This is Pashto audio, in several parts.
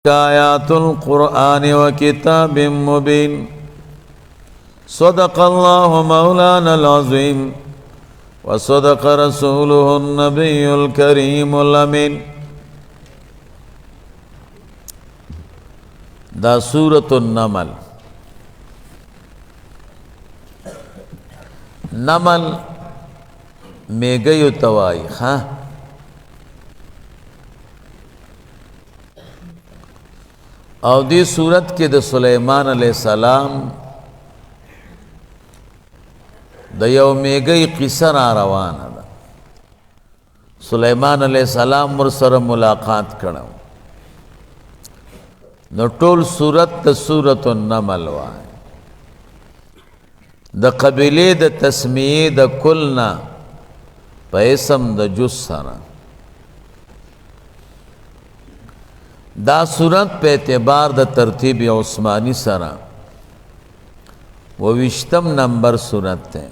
آیات القرآن وکتاب مبین صدق اللہ مولانا العظیم وصدق رسوله النبی الکریم الامین. دا سورة النمل. نمل میگیو توائی خواہ او دی صورت کے د سلیمان علیہ السلام د یو میگی قصه را روانه ده. سلیمان علیہ السلام ور سره ملاقات کړو نو ټول صورت د سورۃ النمل وای. د قبیله د تسمیه د کلنا په اسم د جز سره دا صورت په اعتبار د ترتیب عثمانی سره وویشتم نمبر صورت ہے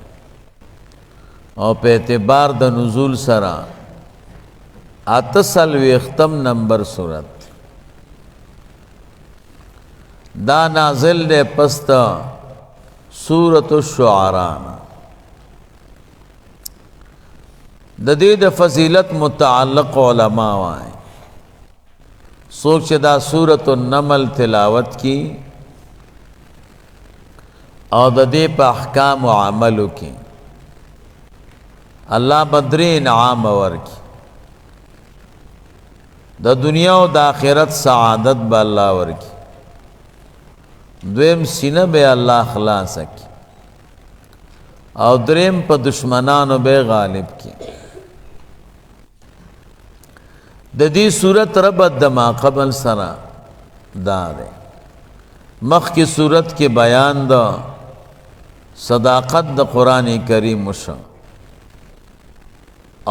او په اعتبار د نزول سره اتسلویختم نمبر صورت. دا نازل دے پست سورۃ الشعراء. د دې د فضیلت متعلق علماء وائیں سوچ دا سورۃ النمل تلاوت کی او د دې په احکام او عملو کی اللہ بدری انعام ورکی. د دنیا او د آخرت سعادت با اللہ ورکی. دویم سینه به اللہ خلاص کی او دریم په دشمنانو به غالب کی. د دې صورت ربط د ما قبل سره دا ده. مخ کی صورت کے بیان دا صداقت د قرآن کریم وشو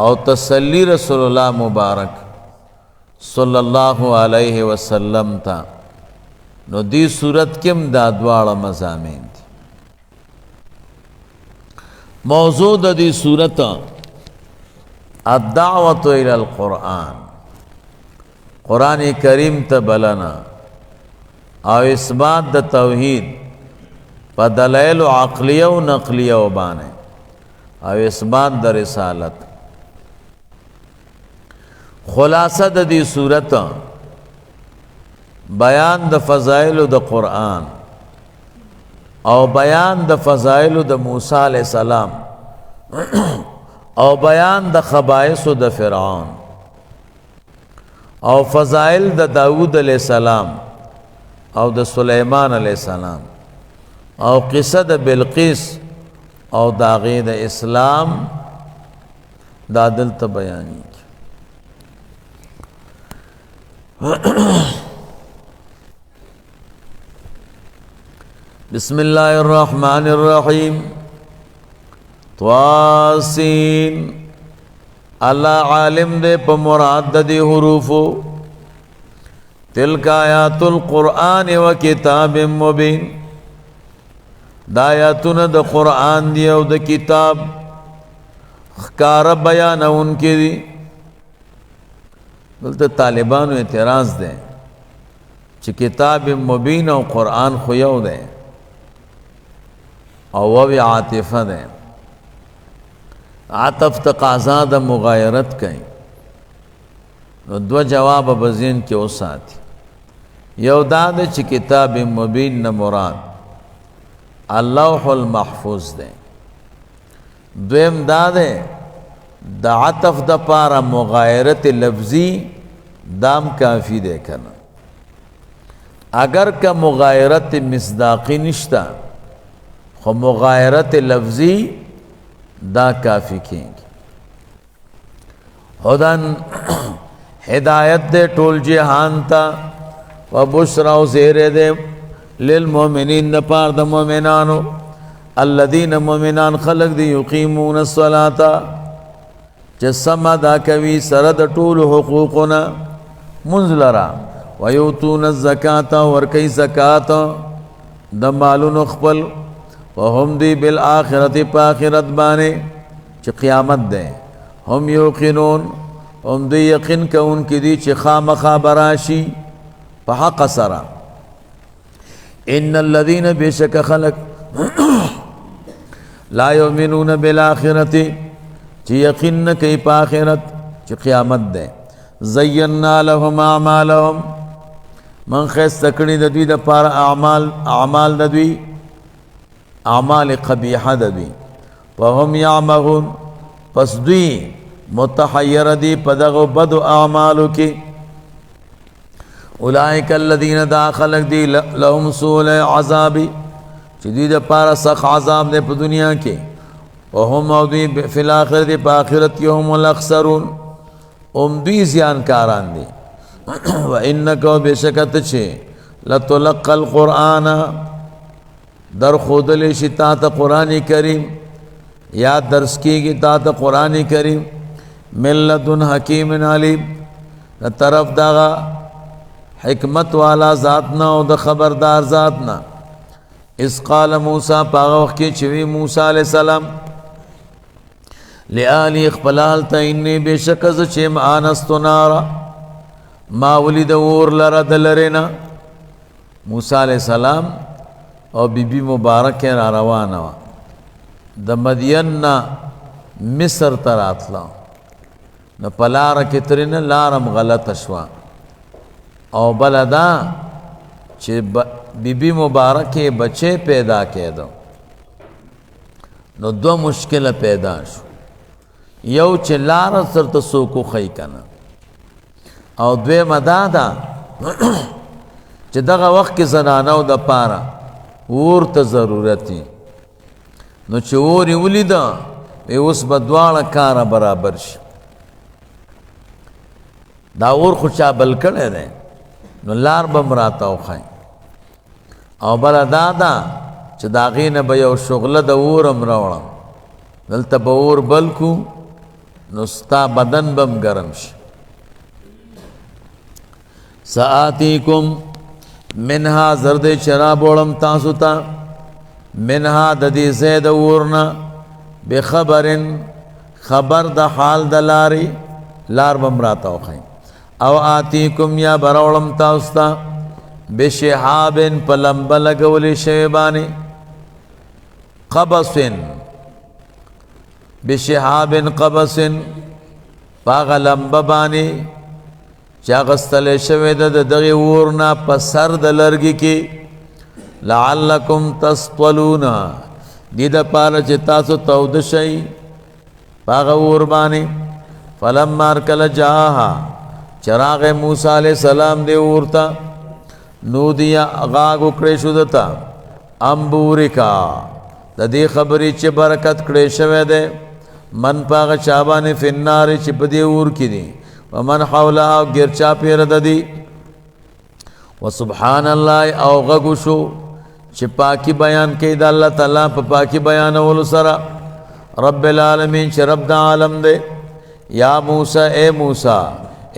او تسلی رسول اللہ مبارک صلی اللہ علیہ وسلم تا نو دی صورت کم دا دواړه مضامین دی. موضوع د دی صورت الدعوت الى القرآن، قرآن کریم تا بلنا او اثبات د توحید پا دلائل عقلیه و نقلیه و بانے او اثبات د رسالت. خلاصہ د دی صورت بیان د فضائل د قرآن او بیان د فضائل د موسیٰ علیہ السلام او بیان د خبائث د فرعون او فضائل د داود علیہ السلام او د سلیمان علیہ السلام او قصہ د بلقیس او داغی د اسلام دا دلتا بیانی کی. بسم اللہ الرحمن الرحیم. طاسین اللہ عالم دے پا مراد دی حروفو. تلک آیات القرآن و کتاب مبین، دا آیاتون دا قرآن دی او دا کتاب خکار بیان ان کی دی. بلتا طالبانو اعتراض دیں چی کتاب مبین او قرآن خویو دیں او وی عاطفہ دیں. عاطف تقاضا دا مغایرت کہیں نو دو جواب بزین کے او ساتھی. یو دا دے چی کتاب مبین نا مراد اللوح المحفوظ دیں. دویم دا دے دا عطف دا پارا مغایرت لفظی دام کافی دے کرنا. اگر کا مغایرت مصداقی نشتا خو مغایرت لفظی دا کافی کہیں گی. خدن ہدایت دے ٹول جہان تا و بشرا و زیر دے للمومنین نپار دا مومنانو الذین مومنان خلق دی یقیمون الصلاة جسم دا کوي سرد ټول حقوقنا منزلرا ویوتون الزکاة ورکی زکاة د مالونو خپل وهم دی بالآخرت پا آخرت بانے چی قیامت دیں هم یوقنون هم دی یقین کا ان کی دی چی خام خابراشی فحق سرا ان الذين بشك خلق لا یؤمنون بالآخرت چی یقین کئی پا آخرت چی قیامت دے زینا لهم اعمالهم من خیست تکڑی ددوی دا پارا اعمال ددوی اعمال قبیحہ ددوی وهم یعمهون پس دوی متحیر دی پدغ بد اعمالو کی اولئک الذین دا خلق دی لهم سوء عذابی چی دوی دا پارا سخ عذاب دے پا دنیا کے وهم دوی فی الاخرت پا آخرت کی هم الاخسرون دوی زیان کاران دی وَإِنَّكَ بِشَكَتْ چھے لَتُلَقَّ الْقُرْآنَ در خودلِ شتات قرآن کریم یا درس کی گی تات قرآن کریم من لدن حکیم علیم طرف داغا حکمت والا ذاتنا و دا خبردار ذاتنا اس قال موسیٰ پاغا وقت کی چوی موسیٰ علیہ السلام لآلی اخپلال تا انی بے شکز چیم آنستو نارا ما ولید اور لرد لرنا موسیٰ علیہ السلام اور بی بی مبارک را روانا دا مدین نا مصر تراتلا نا پلارا کترین لارم غلط شوا او بلدا چه بی بی مبارک بچے پیدا کے دو نو دو مشکل پیدا شو یو چه لارا سر تسوکو خی کنا او دوی مدادا چه دغا وقت کی زنانو دا پارا اور تا ضرورتی نو چه اوری ولی دا وی اس بدوالا کارا برابر شی دا اور خوچا بل کڑے دے نو لار بمراتاو خائی او بلا دادا چه داغین با یو شغل دا اورم روڑا دلتا با اور بلکو نو ستا بدن بم گرم شی سآتیکم منہا زرد شراب وڑم تاسوتا منہا ددی زید ورنا بخبرن خبر دا حال دا لاری لار بمراتا خیم او آتیکم یا براولم تاسوتا بشحابن پلمب لگولی شیبانی قبسن بشحابن قبسن پاغ لمب بانی چاگستل شوید دغی ورنا پسر دلرگی کی لعلکم تسطلونا دید پالا چه تاسو تود شئی پاغ وربانی فلما ارکل جاہا چراغ موسیٰ علیہ السلام دے ورتا نودیا اغاگ اکڑے شدتا امبورکا دا دی خبری چه برکت کڑے شویدے من پاغ چابانی فناری چه پدی ور کی دی ومن حولها گرچا پیر ددی وسبحان اللہ او غگوشو چه پاکی بیان کئی دا اللہ تعالیٰ پا پاکی بیان اولو سرا رب العالمین چه رب دا عالم دے یا موسیٰ اے موسیٰ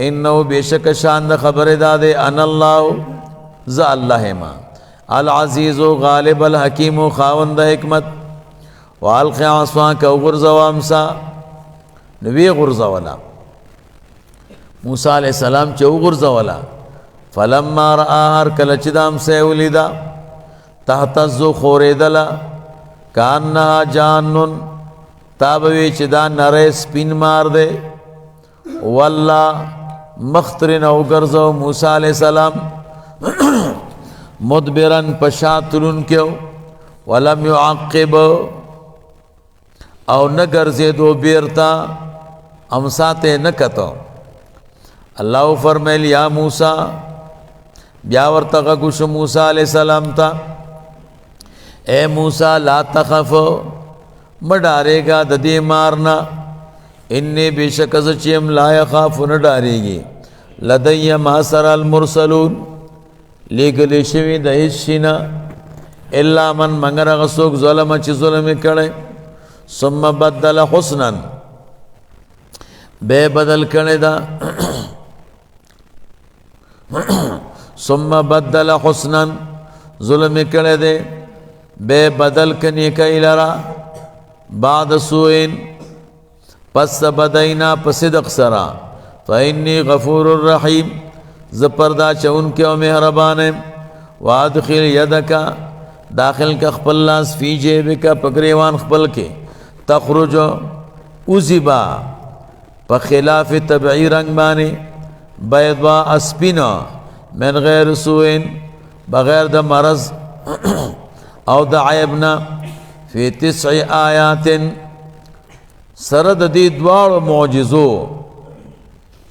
انہو بیشک شاند خبر دا دے ان اللہ ز اللہ ما العزیز و غالب الحکیم و خاوند حکمت والقی عصوان کا غرز و امسا نوی غرز ولا موسیٰ علیہ السلام چو غرز ولا فلما رآہر کلچدام سے ولیدا تحتزو خوریدلا کانہا جانن تابوی چدا نرے سپین مار دے واللہ مخترن او گرزو موسیٰ علیہ السلام مدبرن پشاتلن کیو ولم یعقب او نگرزے دو بیرتا امساتے نکتو اللہ فرمیل یا موسیٰ بیاورتغا کش موسیٰ علیہ السلام تا اے موسیٰ لا تخف مڈارے گا ددی مارنا انی بیشک از چیم لا یخاف نڈارے گی لدی ماسر المرسلون لیگلی شوی دہشینا اللہ من منگر غسوک ظلم چی ظلم کڑے ثم بدل حسنا بے بدل کڑے دا ثم بدل حسنا ظلم کڑے دے بے بدل کنی کئی لرا بعد سوئن پس بدینا پصدق سرا فإنی غفور الرحیم زپردا چون کے و مہربان وادخل یدکا داخل کا خپل لاس فی جیبکا پگریوان خپل کے تخرج اوزبا پا خلاف طبعی رنگ بانے بیضا اسپینا من غیر سوئن بغیر دا مرض او دا عیبنا فی 9 آیات سرد دی دوار معجزو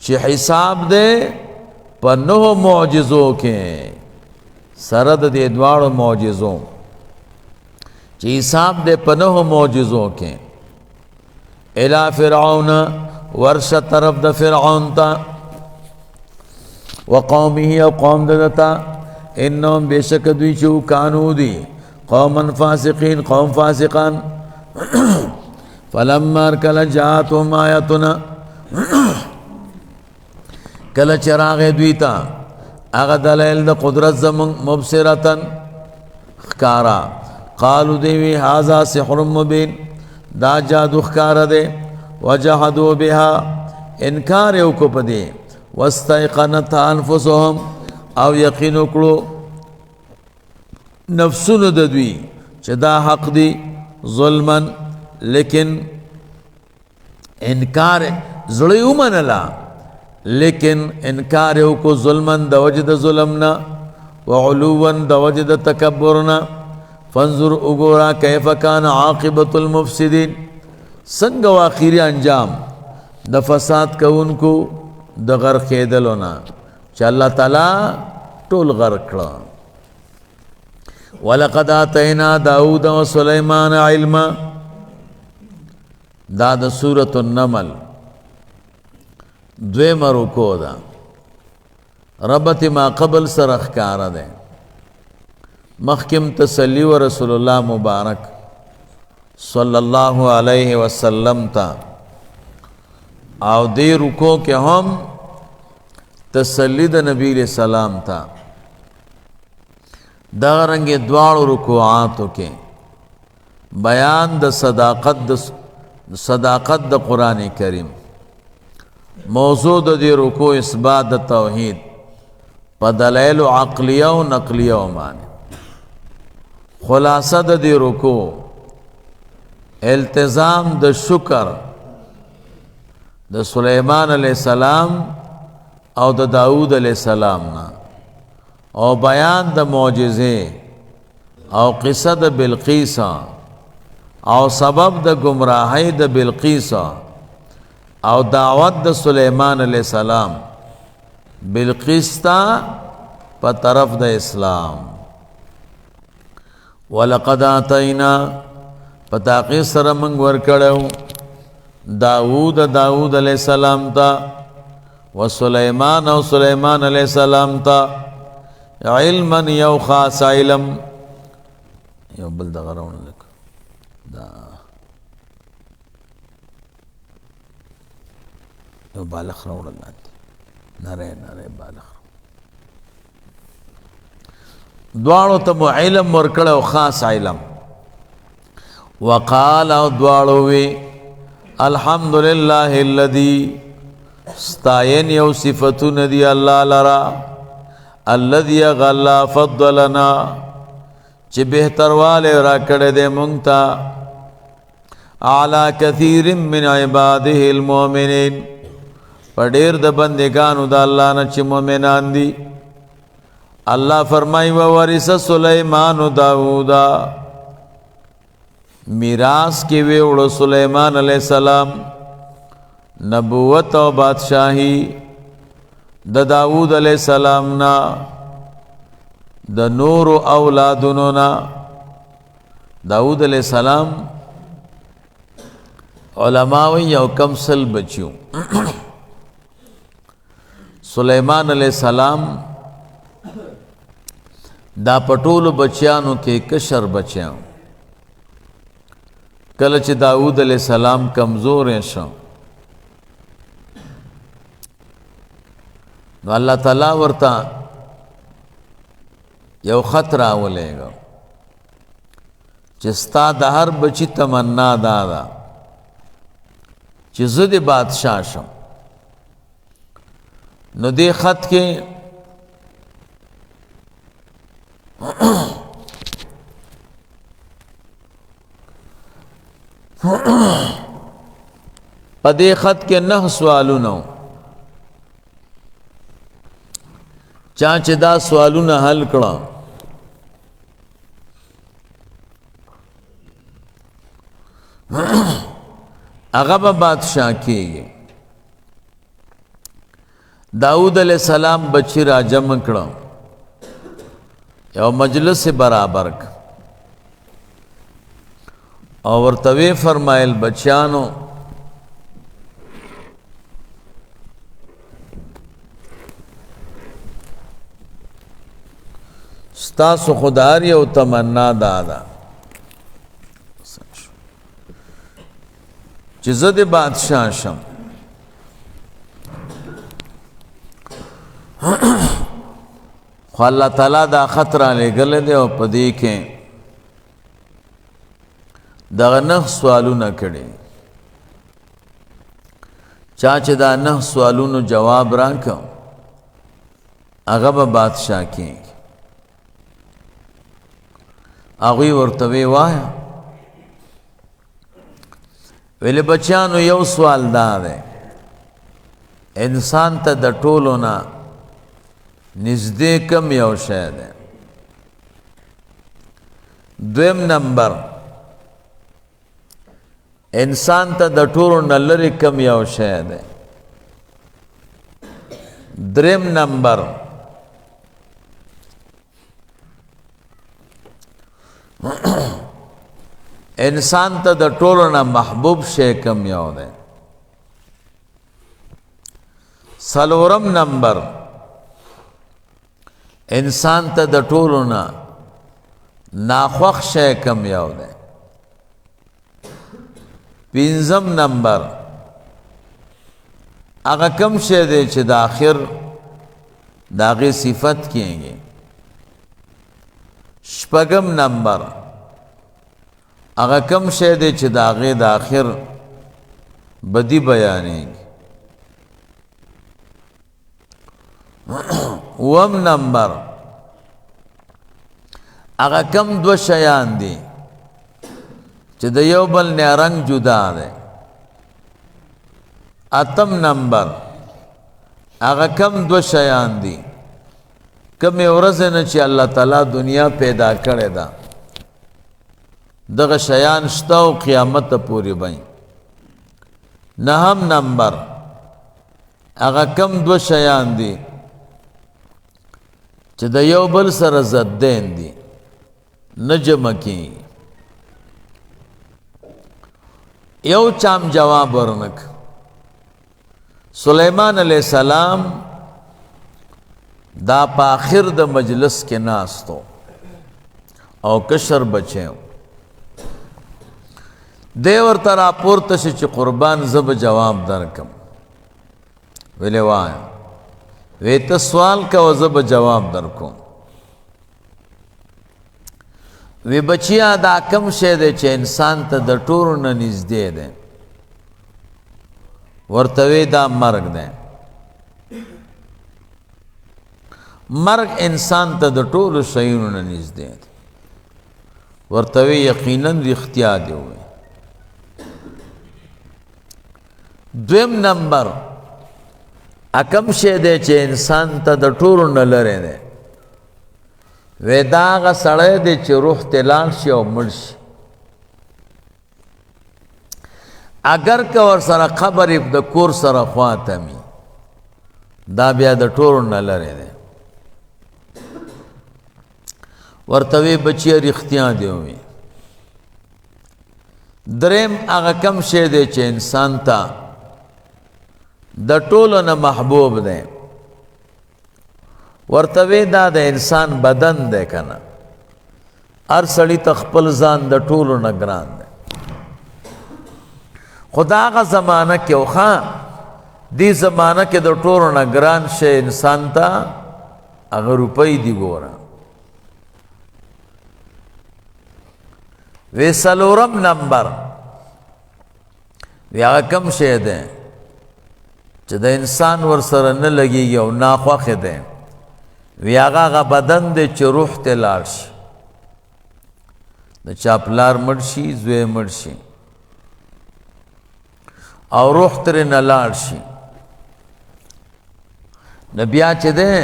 چی حساب دے پا 9 معجزو کے سرد دی دوار معجزو چی حساب دے پا 9 معجزو کے الى فرعون ورش طرف دا فرعون تا وقومه او قوم دتا انهم بیشک دوی چو کانو دی قوما فاسقین قوم فاسقان فلما کل جاتهم آیتنا کل چراغ دویتا اغا دلیل دا قدرت زمان مبصرتن خکارا قالو دیوی هازا سحر مبین دا جادو خکارا دے وجحدو بها انکار یو کو پدے واستيقنتها انفسهم او یقین کړو نفسونو د دوی چې دا حق دی ظلما لیکن انکار زړی ومنلا لیکن انکار یو کو ظلما د وجد ظلمنا وعلوا د وجد تکبرنا فانظر اگورا کیف کان عاقبت المفسدین څنګه واخیری انجام د فساد کوونکو د غرق کېدلونا چې الله تعالی ټول غرق کړه ولقد آتینا داود و سلیمان علما دا د سورۃ النمل دویم رکوع دا ربط ما قبل سره ښکاره ده مخکم تسلی و رسول الله مبارک صلی الله علیه وسلم تا او دی رکو کے ہم تسلی دا نبی علیہ السلام تا دا رنگ دوار رکوعاتو کے بیان دا صداقت دا قرآن کریم موضوع دا دی رکو اثبات دا توحید پا دلائل عقلیہ و نقلیہ و معنی خلاصہ دا دی رکو التزام دا شکر د سلیمان علیہ السلام او د داود علیہ السلام نا او بیان د معجزے او قصہ د بلقیس او سبب د گمراہی د بلقیس او دعوت د سلیمان علیہ السلام بلقیس تا په طرف د اسلام ولقد آتینا پتاقی سره منگ ورکڑو داود علیہ السلام تا و سلیمان او سلیمان علیہ السلام تا علما یو خاص علم یو بل دا غرون لک دا یو بالخ روڑ اللہ نرے بالخ دوارو تمو علم ورکڑو خاص علم وقال او دوارو الحمدللہ الذی ستائن یو صفتون دی اللہ لرا الذی غلا فضلنا چی بہتر والے را کڑے دے منگتا علی کثیر من عباده المومنین پڑیر دا بندگانو دا اللہ نا چی مومنان دی اللہ فرمائی وورث سلیمان داودا میراث کے ویوڑ سلیمان علیہ السلام نبوت و بادشاہی دا داود علیہ السلام نا دا نور و اولادنونا داود علیہ السلام علماوی یو کم سل بچیوں سلیمان علیہ السلام دا پٹول بچیانو کے کشر بچیاں کلچ داود علیہ السلام کمزور ہیں شو نو اللہ تعالیٰ ورطا یو خط راولے گا چستا دا ہر بچی تمنا دادا چی زد بادشاہ شو نو دے خط کے په دې خط کې 9 سوالونه چا چې دا سوالونه حل کړه هغه به بادشاہ کېږي. داود علیہ السلام بچی را جمع کړه یو مجلس برابر ک او ورته وی فرمایل بچیانو ستاسو خدای او تمنا دادا چې زه د بادشاہ شم. خو الله تعالی دا خطر لګل دی او په دې کې دغه 9 سوالونه کړي. چا چې دا 9 سوالونو جواب راکړ هغه به بادشاہ کېږي. هغوی ورته وایه ویلې بچیانو یو سوال دا دی انسان ته د ټولو نه نږدې کم یو شی دی. دویم نمبر انسان ته د ټولو نه لرې کم یو شی دی. دریم نمبر انسان ته د ټولو نه محبوب شی کم یو دی. څلورم نمبر انسان ته د ټولو نه ناخوښ شی کم یو دی. پنځم نمبر هغه کم شی دی چې د آخر د هغې صفت کېږي. شپږم نمبر هغه کم شی دی چې د هغې د آخر بدی بیانېږي. اووم نمبر هغه کم 2 شیان دي چې د یو بل نه رنګ جدا دی. اتم نمبر هغه کم 2 شیان دي کمې ورځې نه چې الله تعالی دنیا پیدا کړې ده دغه شیان شته او قیامت پورې بین. نهم نمبر هغه کم 2 شیان دي چې د یو بل سره ضدین دي نه جمع کېږي. یو چام جواب ورنک. سلیمان علیہ السلام دا په آخر د مجلس کې ناستو او کشر بچیو. دی ورته راپورته شي چې قربان زه به جواب درکم. ویلې وایه وی ته سوال کوه زه به جواب درکوم. وی بچیا دا کم شی دی چې انسان ته د ټولو نه نږدې دی. ورته وی دا مرګ دی. مرګ انسان ته د ټولو شیونو نه نږدې دی. ورته وی یقینا رښتیا دی وی. دویم نمبر اکم شی دی چې انسان ته د ټولو نه لرې دی. وی دا هغه سړی دی چې روح ته لاړ شي او مړ شي. اگر که ورسره قبر یې د کور سره خواته وي دا بیا د ټولو نه لرې دی. ورته وی بچیه رښتیا دی وی. دریم هغه کم شی دی چې انسان ته د ټولو نه محبوب دی. ورته وی دا د انسان بدن دی که نه. هر سړي ته خپل ځان د ټولو نه ګران دی. خو د هغه زمانه کې وخا دې زمانه کې د ټولو نه ګران شی انسان ته هغه روپۍ دي ګوره. وی څلورم نمبر وی هغه کم شی دی چې د انسان ورسره نه لګېږي او ناخوښ دی. وی هغه بدن دی چې روح ته لاړ شي. د چا پلار مړ شي، زوی مړ شي او روح ترې نه لاړ شي، نو بیا چې دی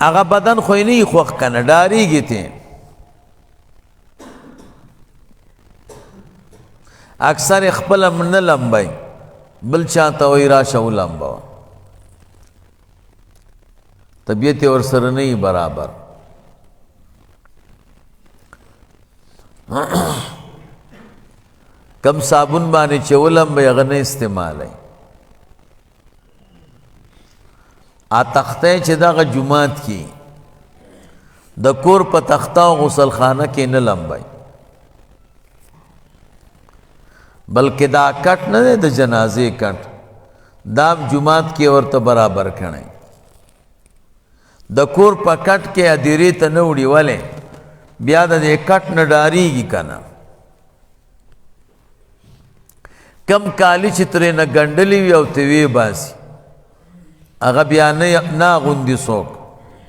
هغه بدن خو یې نه خوښ که نه، ډارېږي ترې. اکثر خپله نه لمبئ، بل چاته وایي راشه ولمبوه، طبیعت یې ورسره نه وي برابر. کم صابون باندې چې ولمبئ هغه نه استعمالوئ. تخته چې دغه جومات کې د کور په تخته او غسل خانه کې نه لمبئ، بلکې دا کټ نه دی د جنازې کټ، دا جومات کې ورته برابر کړئ. د کور په کټ کې ادیرې ته نه وړي، ولې بیا د دې کټ نه ډارېږي که نه. کم کالي چې ترې نه ګنډلي وي او ته ویې باسي، هغه بیا نه اغوندي څوک،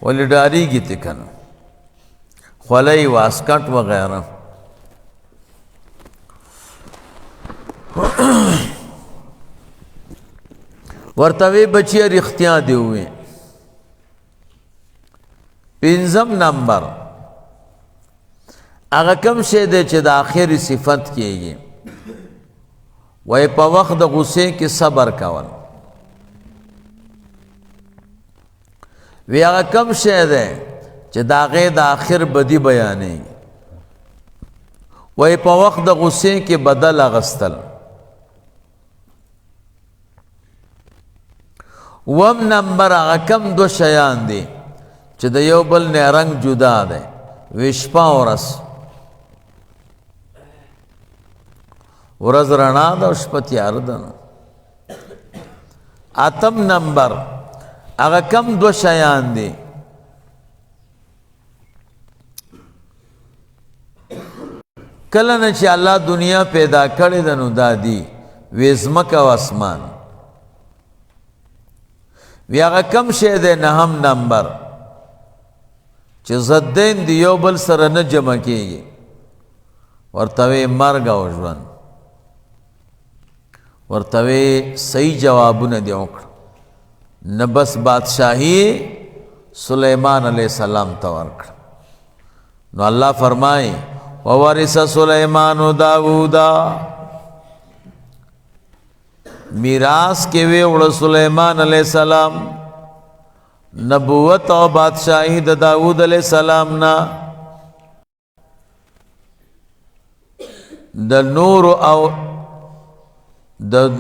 ولې ډارېږي ته که نه. خولۍ واسکټ وغیره. ورته وی بچیه رښتیا دې ووایې. پنځم نمبر هغه کم شی دی چې د آخري صفت کېږي، وایي په وخت د غصې کې صبر کول. وی هغه کم شی دی چې د هغې د آخر بدي بیانېږي، وایي په وخت د غصې کې بدل اغستل. وم نمبر هغه کم دو شیان دي چې د یو بل نه رنګ جدا دی، وی شپه او ورځ. ورځ رڼا ده او شپه تیاره ده. اتم نمبر هغه کم دو شیان دي کله نه چې الله دنیا پیدا کړې ده نو دا دي، وی ځمکه او اسمان. وی هغه کم شی دی نهم نمبر چې ضدین دی یو بل سره نه جمع کېږي، ورته وی مرګ او ژوند. ورته وی صحیح جوابونه دې وکړه. نه بس بادشاهي سلیمان علیہ السلام ته ورکړه. نو الله فرمایي وورث سلیمان داوودا، میراث کې وی وړ سلیمان علیہ السلام نبوت او بادشاہی د داود علیہ السلام نا، د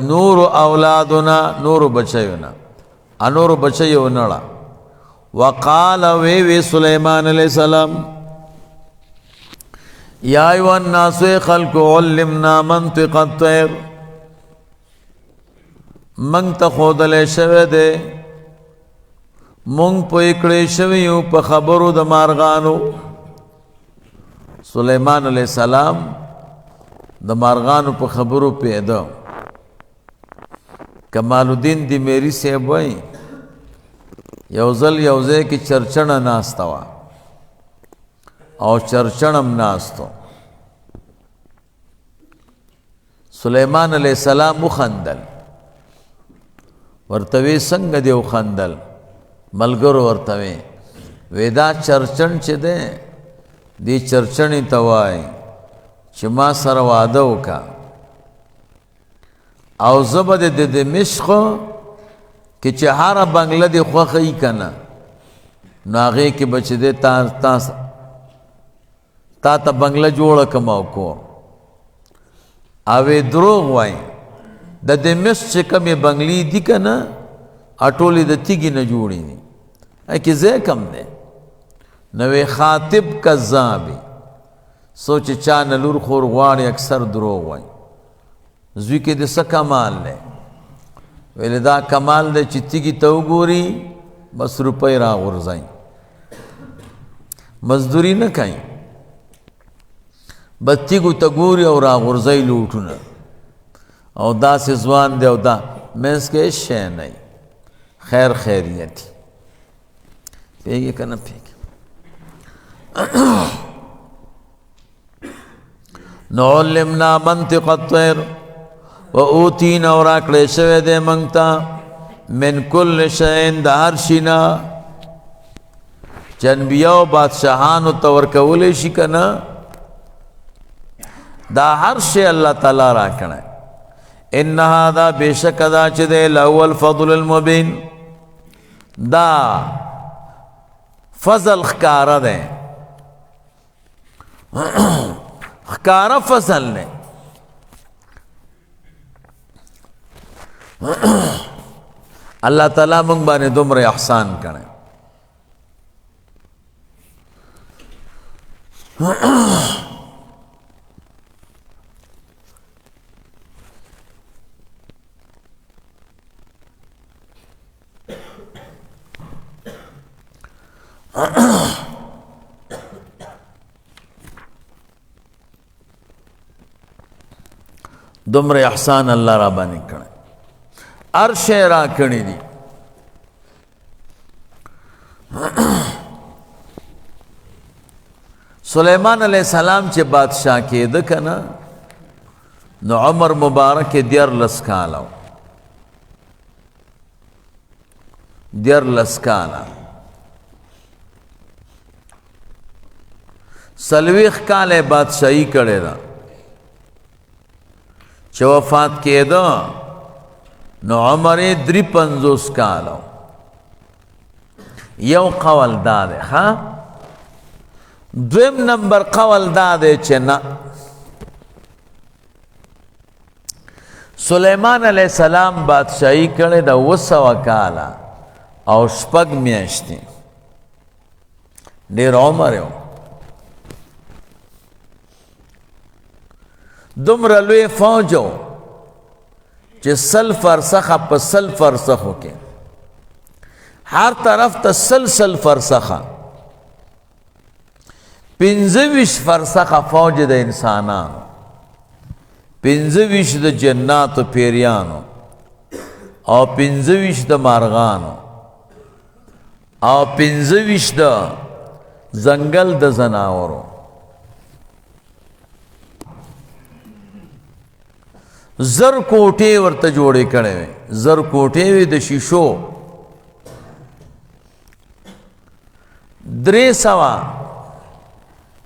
نور اولادنا، نور بچیونا انور بچیونړه. وقال وی سلیمان علیہ السلام یا ایها الناس خلق علمنا منطق الطير، منگ تا خودلے شوه دے، منگ پوی کڑی شویو پا خبرو دا مارغانو. سلیمان علیہ السلام دا مارغانو پا خبرو پیدا. کمال الدین دی میری سیب وئی یوزل یوزے کی چرچن ناستوا او چرچنم ناستو. سلیمان علیہ السلام خندل، ورتوی څنګه دی خندل. ملګرو ورتوی ودا چرچن چې ده دی چرچنې ته وای چې ما سره واده وکا او زه به د دمشق کې چې هره بنګله دې خوښه یي که نه، نو هغې کې به چې دی تا ته بنګله جوړه کړم او کور. او دروغ وایي د دمشق چې کومې بنګلې دي که نه اټولې د تیږې نه جوړې دي، کې ځای کم دی. نو خاطب کذابي سوچ چا نه لور خور غواړي اکثر دروغ وایي. زوی کې د څه کمال دی؟ ویل دا کمال دی چې تیږې ته وګوري بس روپۍ راغورځئ، مزدوري نه کوي، بس تیږو ته ګوري او راغورځئ لوټونه. او دا سزوان دے او دا منس کے شے نہیں خیر خیریتی پیگی کنا پیگی نعلمنا منطق الطیر و اوتینا اور اکڑے شوے دے منگتا من کل شئین دا ہر شینا جنبیاء و بادشاہانو تورکولی شی کنا دا ہر شے اللہ تعالیٰ را کنا انہا دا بے شک دا چدے لہو الفضل المبین دا فضل خکارا دے خکارا فضل نے اللہ تعالیٰ منگ بانے دمر احسان کرنے دمر احسان اللہ را بانے کرنے عرش را کرنی دی سلیمان علیہ السلام چے بادشاہ کے دکنا نو عمر مبارک دیر لسکالا دیر لسکالا سلویخ کالے بادشاہی کرے دا چه وفات کېده نو عمر دری پنځوس کاله یو قول دا دی ها دویم نمبر قول دا دی چې نه سلیمان علیہ السلام بادشاہی کړې د 200 کاله او شپږ میاشتې ډېر عمر یو دومره لوی فوجو چې سل فرسخه په سل فرسخو کې هر طرف ته سل فرسخه 25 فرسخه فوج د انسانانو 25 د جناتو پیریانو او 25 د مارغانو او 25 د زنګل د زناورو زر کوټې ورته جوړې کړې وې زر کوټې وې د شیشو 300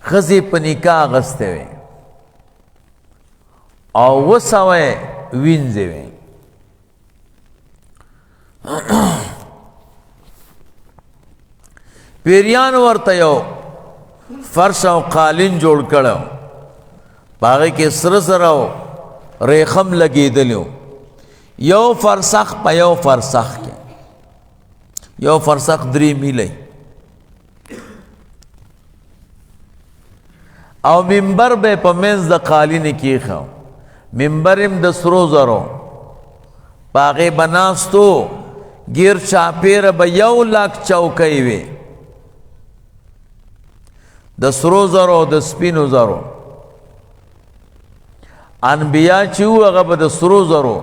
ښځې په نکاح اخیستې وې او 200 وینځې وې پیریانو ورته یو فرش او قالین جوړ کړو په هغې کې سره سره ریخم لگی دلیو یو فرسخ پا یو فرسخ کے یو فرسخ 3 میلی او منبر بے پا منز دا قالین کی خواو منبرم دا سرو زرو پاگے بناستو گیر چاپیر با 1 لاکھ چوکئی وے دا سرو زرو دا سپینو زرو انبیاء چیو اغا د سرو زرو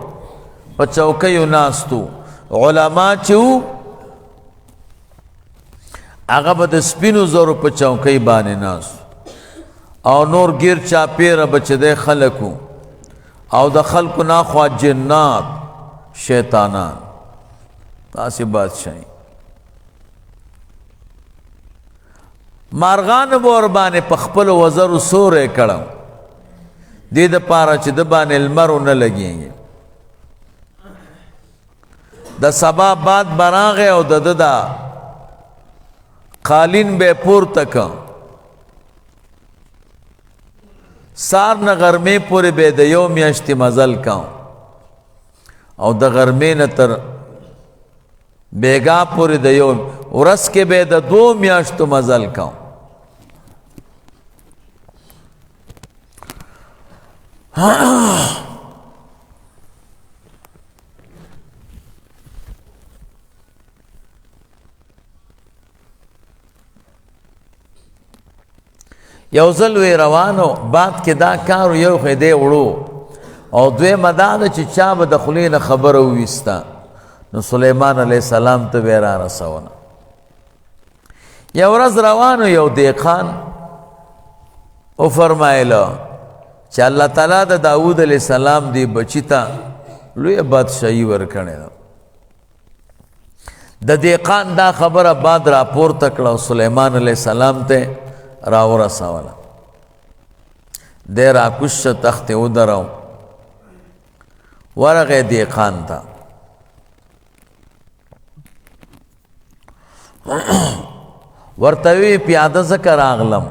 پا چوکیو ناستو علماء چیو اغا د سپینو زرو پا چوکی بانے ناستو او نور گیر چاپیر بچ دے خلقو او د خلقو ناخوا جنات شیطانان تاسی بادشاہی مارغان بور بانے پخپل وزر سورے کڑو دی دا پارا چی دبان المرو نلگیں گے دا سبا بعد براغے او دا قالین بے پور تکا سار نا غرمی پوری بے دا یو میاشتی مزل کاؤں او دا غرمی نا تر بیگا پوری دا یو ورس کے بے دا 2 میاشتو مزل کاؤں یو ځل وی روانو بعد کې دا کارو یو خدای وړو او دویمه دا ده چې چا به د خولې نه خبره وویسته نو سلیمان علیه السلام ته به یې را رسونه. یو ورځ روانو یو دهقان وفرمایله چې الله تعالی د داود علیه السلام دی بچي ته لویه بادشاهي ورکړې ده. د دهقان دا خبره بعد راپورته کړه او سلیمان علیه السلام ته راورسوله. دی راکوز شه تخت یې ودرو ورغی دهقان ته. ورته وی پیاده ځکه راغلم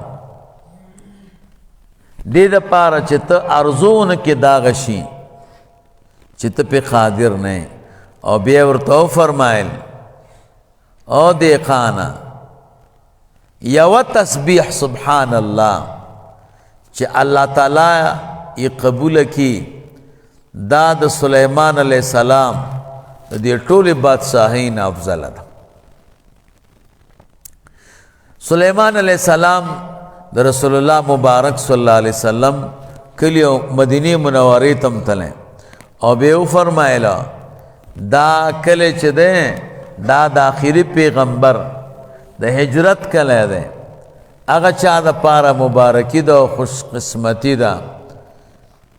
دې دپاره چې ته ارزونه کې داغه شي چې ته پې قادر نه او بیا ورته وفرمایل او دهقانه یوه تسبیح سبحان الله چې الله تعالی یې قبوله کړي دا د سلیمان علیه السلام د دې ټولې بادشاهۍ نه افضله ده. سلیمان علیه السلام د رسول الله مبارک صلی الله علیه وسلم کلی مدینه منورې ته تللی او بیا وفرمایله دا کلی چې دی دا د آخري پیغمبر د هجرت کلی دی. هغه چا دپاره مبارکي ده او خوش قسمتي ده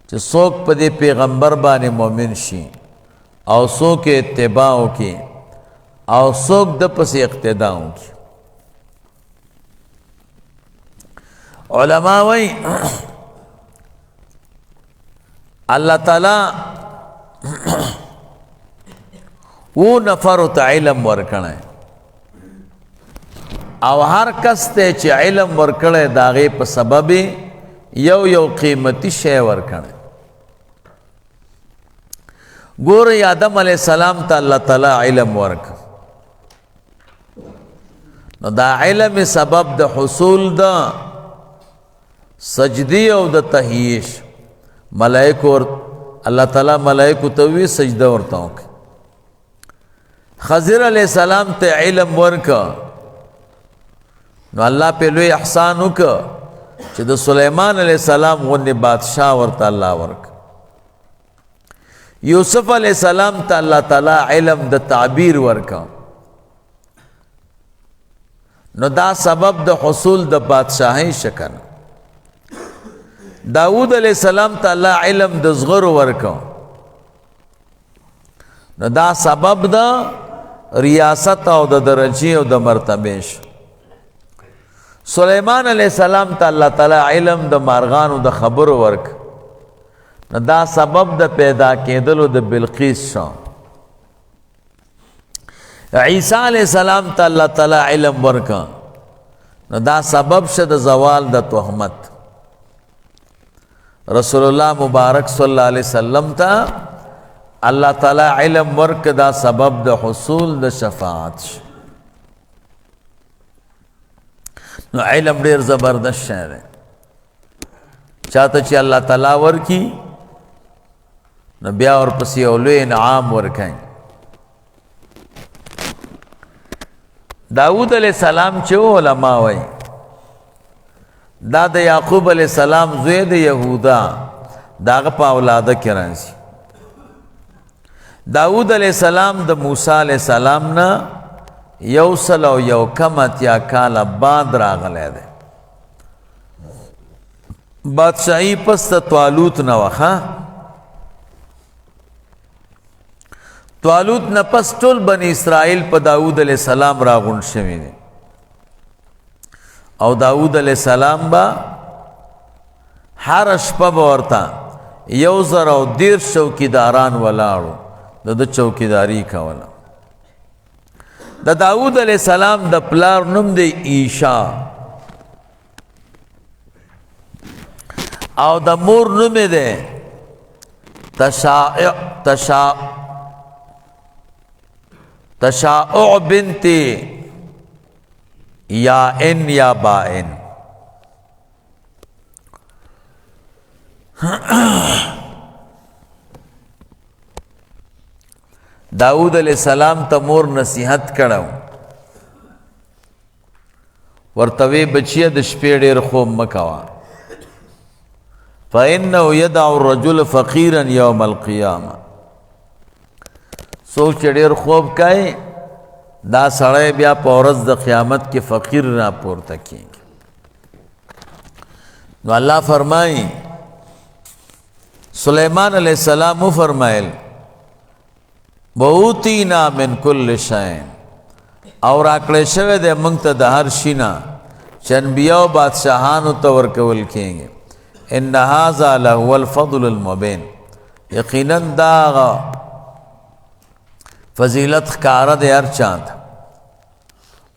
چې څوک په دې پیغمبر باندې مؤمن شي او څوک یې اتباع وکړي او څوک د پسې اقتدا وکړي. علماء وی اللہ تعالی وہ نفر ته علم ورکړی او هر کس ته چې علم ورکړی د هغې په سبب یو قیمتي شی ورکړی. ګورئ آدم علیه السلام ته الله تعالی علم ورکړ نو دا علم سبب د حصول د سجدی او د تهیش. ملائکو الله تعالی ملائکو ته وی سجده ورته وکړه. خضر علیہ السلام ته علم ورکړه نو الله په لوی احسان وکړه چې د سلیمان علیہ السلام غوندې بادشاہ ورته الله ورکړه. یوسف علیہ السلام ته الله تعالی علم د تعبیر ورکړه نو دا سبب د حصول د بادشاہۍ شکن. داود علیہ السلام ته الله علم د زغرو ورکړه نو دا سبب د ریاست او د درجې او د مرتبې شو. سلیمان علیہ السلام ته الله تعالی علم د مارغانو د خبرو ورکړه نو دا سبب د پیدا کېدلو د بلقیس شو. عیسی علیہ السلام ته الله تعالی علم ورکړه نو دا سبب شه د زوال د تهمت. رسول الله مبارک صلی الله علیه وسلم ته الله تعالی علم ورک دا سبب د حصول د شفاعت شو. نو علم ډیر زبردست شی دی. چاته چې الله تعالی ورکی نو بیا ورپسې یو لوی انعام ورکوي. داود علیہ السلام چې علما وایي دا د یعقوب علیہ السلام زوی د یهودا داغه په اولاده کې راځي. داود علیہ السلام د موسی علیہ السلام نه 101 کاله بعد راغلی دی. بادشاہی پس ته طالوت نه وخه. طالوت نه پس ټول بنی اسرائیل په داود علیہ السلام راغونډ شوي دي او داود علیہ السلام با هر شپه به ورته 110 چوکیداران ولاړو د چوکیداری کوله. د داود علیہ السلام د پلار نوم دی عیشا او د مور نوم دی تشاع بنت یا ان یا بائن. داود علیہ السلام ته مور نصیحت کړو ورته وی بچیه د شپې ډېر خوب مه کوه فإنه يدع الرجل فقيرا يوم القيامة. سوچ ډېر خوب کوي دا سړی بیا په ورځ د قیامت کې فقیر را پورته کېږي. نو الله فرمایي سلیمان علیہ السلام فرمایل بوتینا من کل شیء، او راکړی شوی دی موږ ته د هر شي نه چې انبیاء او بادشاهانو ته ورکول کېږي. ان هذا لهو الفضل المبین، یقینا دا فضیلت ښکاره دی هر چا ته.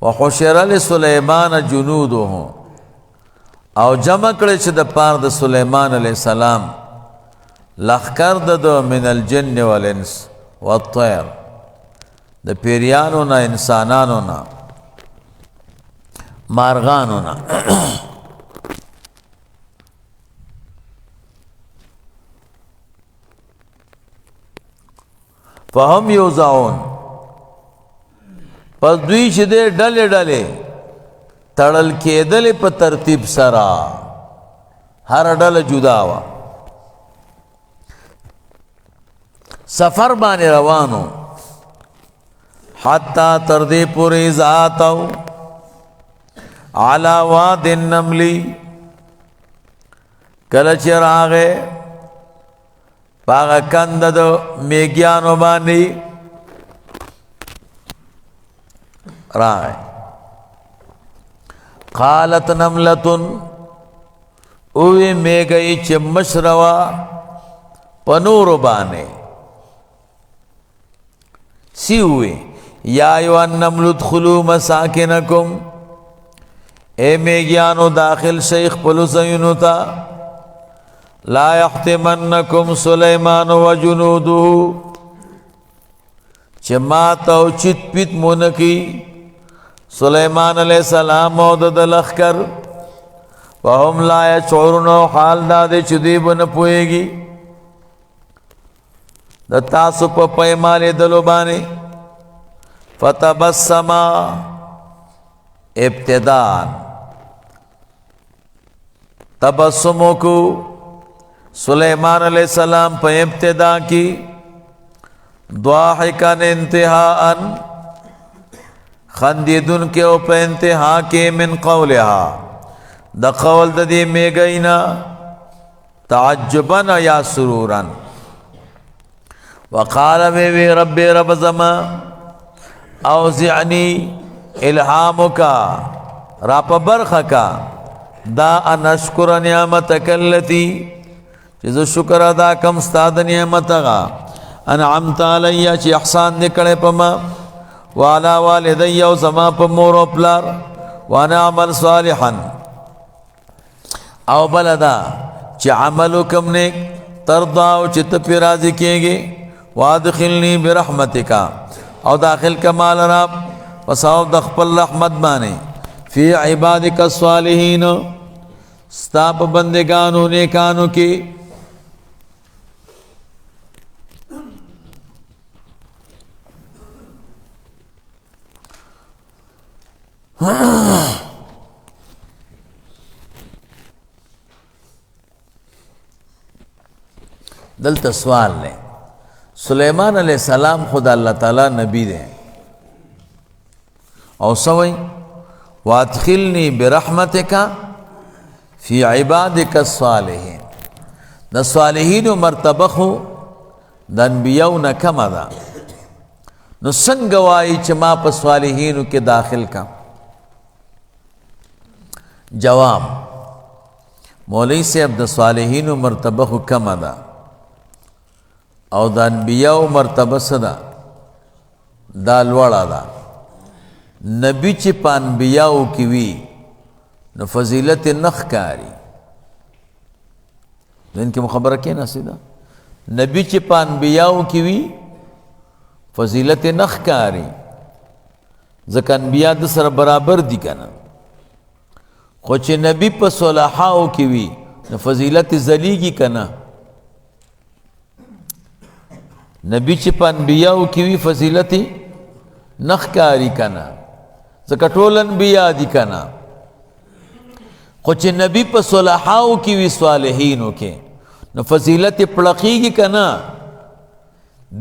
وحشر لسلیمان جنوده، او جمع کړی چې د پاره د سلیمان علیہ السلام لخکر د من الجن والانس والطیر، د پیریانو نه، انسانانو نه، مارغانو نه. فهم یوزعون، پس دوی چې دې ډلې ډلې تړل کېدلې په ترتیب سره، هر ډله جدا وه، سفر باندې روانو. حتی تر دې پورې ذاتو علی واد النمل، کله چې راغې پاغه کند د میږیانو باندې راغې. قالت نملتن، اوی میږی چې مشروا په نورو باندې سی ہوئے یا ایوہ النمل ادخلوا مساکنکم، اے میگیانو داخل شیخ پلوسینو تا، لا یحتمنکم سلیمان و جنودو، چه ماتاو چت پیت مونکی سلیمان علیہ السلام او دلخ کر، وهم لا یشعرون، حال دادے چدیب نپوئے گی د تاسو په پیمانې دلو باندې. فتبسم، ابتداء تبسم کو سلیمان علیہ السلام په ابتدا کی، ضاحکا انتہاء، خندیدن کے او په انتہا کے، من قولها د قول د دې میګینا، تعجبا یا سرورا. وقال وی رب رب زما اوزعنی الہامکا، را پا برخکا دا ان اشکر نعمتک اللتی، چیزو شکر ادا کم ستاد نعمتگا، انعمت علی چی احسان نکڑے پا ما، والا والدی و زما پا مور و پلار، وانا عمل صالحا، او بلدا چی عملو کم نیک ترضاو چی تپی راضی کیگی، وادخلنی برحمتکا، او داخل کمال رب وصاو دخپل رحمت بانے، فی عبادک الصالحین، ستاپ بندگانو نیکانو کی. دلتا سوال لیں، سلیمان علیہ السلام خدا اللہ تعالیٰ نبی دیں، او سوئی وادخلنی برحمتکا فی عبادک الصالحین. دا صالحین مرتبه خو دا انبیاء نکم دا، نو سنگوائی چه ما پا صالحینو کے داخل کا. جواب، مولوی صاحب دا صالحینو مرتبه خو کم دا، او دا انبیاء مرتبه صدا دا لوڑا دا. نبی چی پا انبیاء کیوی نو فضیلت نخ کاری، ان کی مخبرہ کینا سیدھا، نبی چی پا انبیاء کیوی فضیلت نخ کاری، ذکر انبیاء دا سر برابر دی کنا. خوچ نبی پا صلحاء کیوی نو فضیلت زلیگی کنا. نبی چی پا انبیاء کیوی فضیلت نخ کاری کنا، ذکر طول انبیاء دی کنا. خوچ نبی پا صلحاء کیوی صالحینو کے نو فضیلت پړقیږي که نه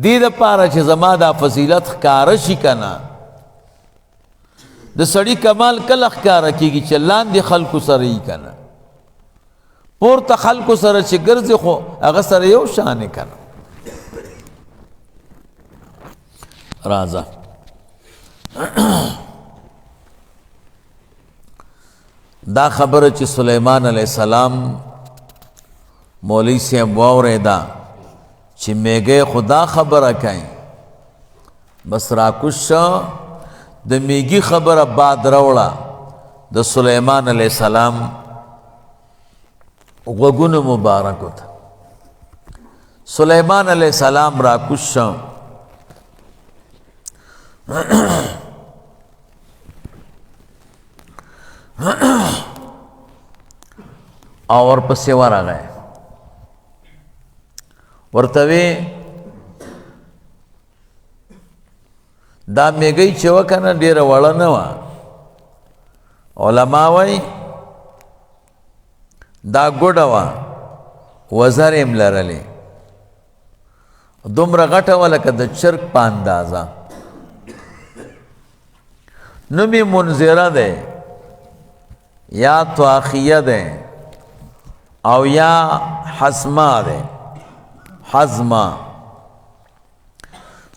دې دپاره چې زما دا فضیلت ښکاره شي که نه د سړي کمال کله ښکاره کېږي چې لاندې خلکو سره یي که نه پورته خلکو سره چې ګرځي خو هغه سره یو شان یې که نه راځه دا خبره چې سلیمان علیہ السلام مولوی صاحب واورېده چې میږی خدا خبره کوي بس راکوش شه د میږي خبره باد راوړه د سلیمان علیہ السلام غوږونو مبارکو ته سلیمان علیہ السلام راکوش شه او ورپسې ورغی ورته وی دا میږی چې وه که نه ډېره وړه نه وه علما وایي دا ګوډه وه وزر یې م لرلې دومره غټه وه لکه د چرګ په اندازه نوم یې منذره دی یا طاخیه دی او یا حسما دی حزما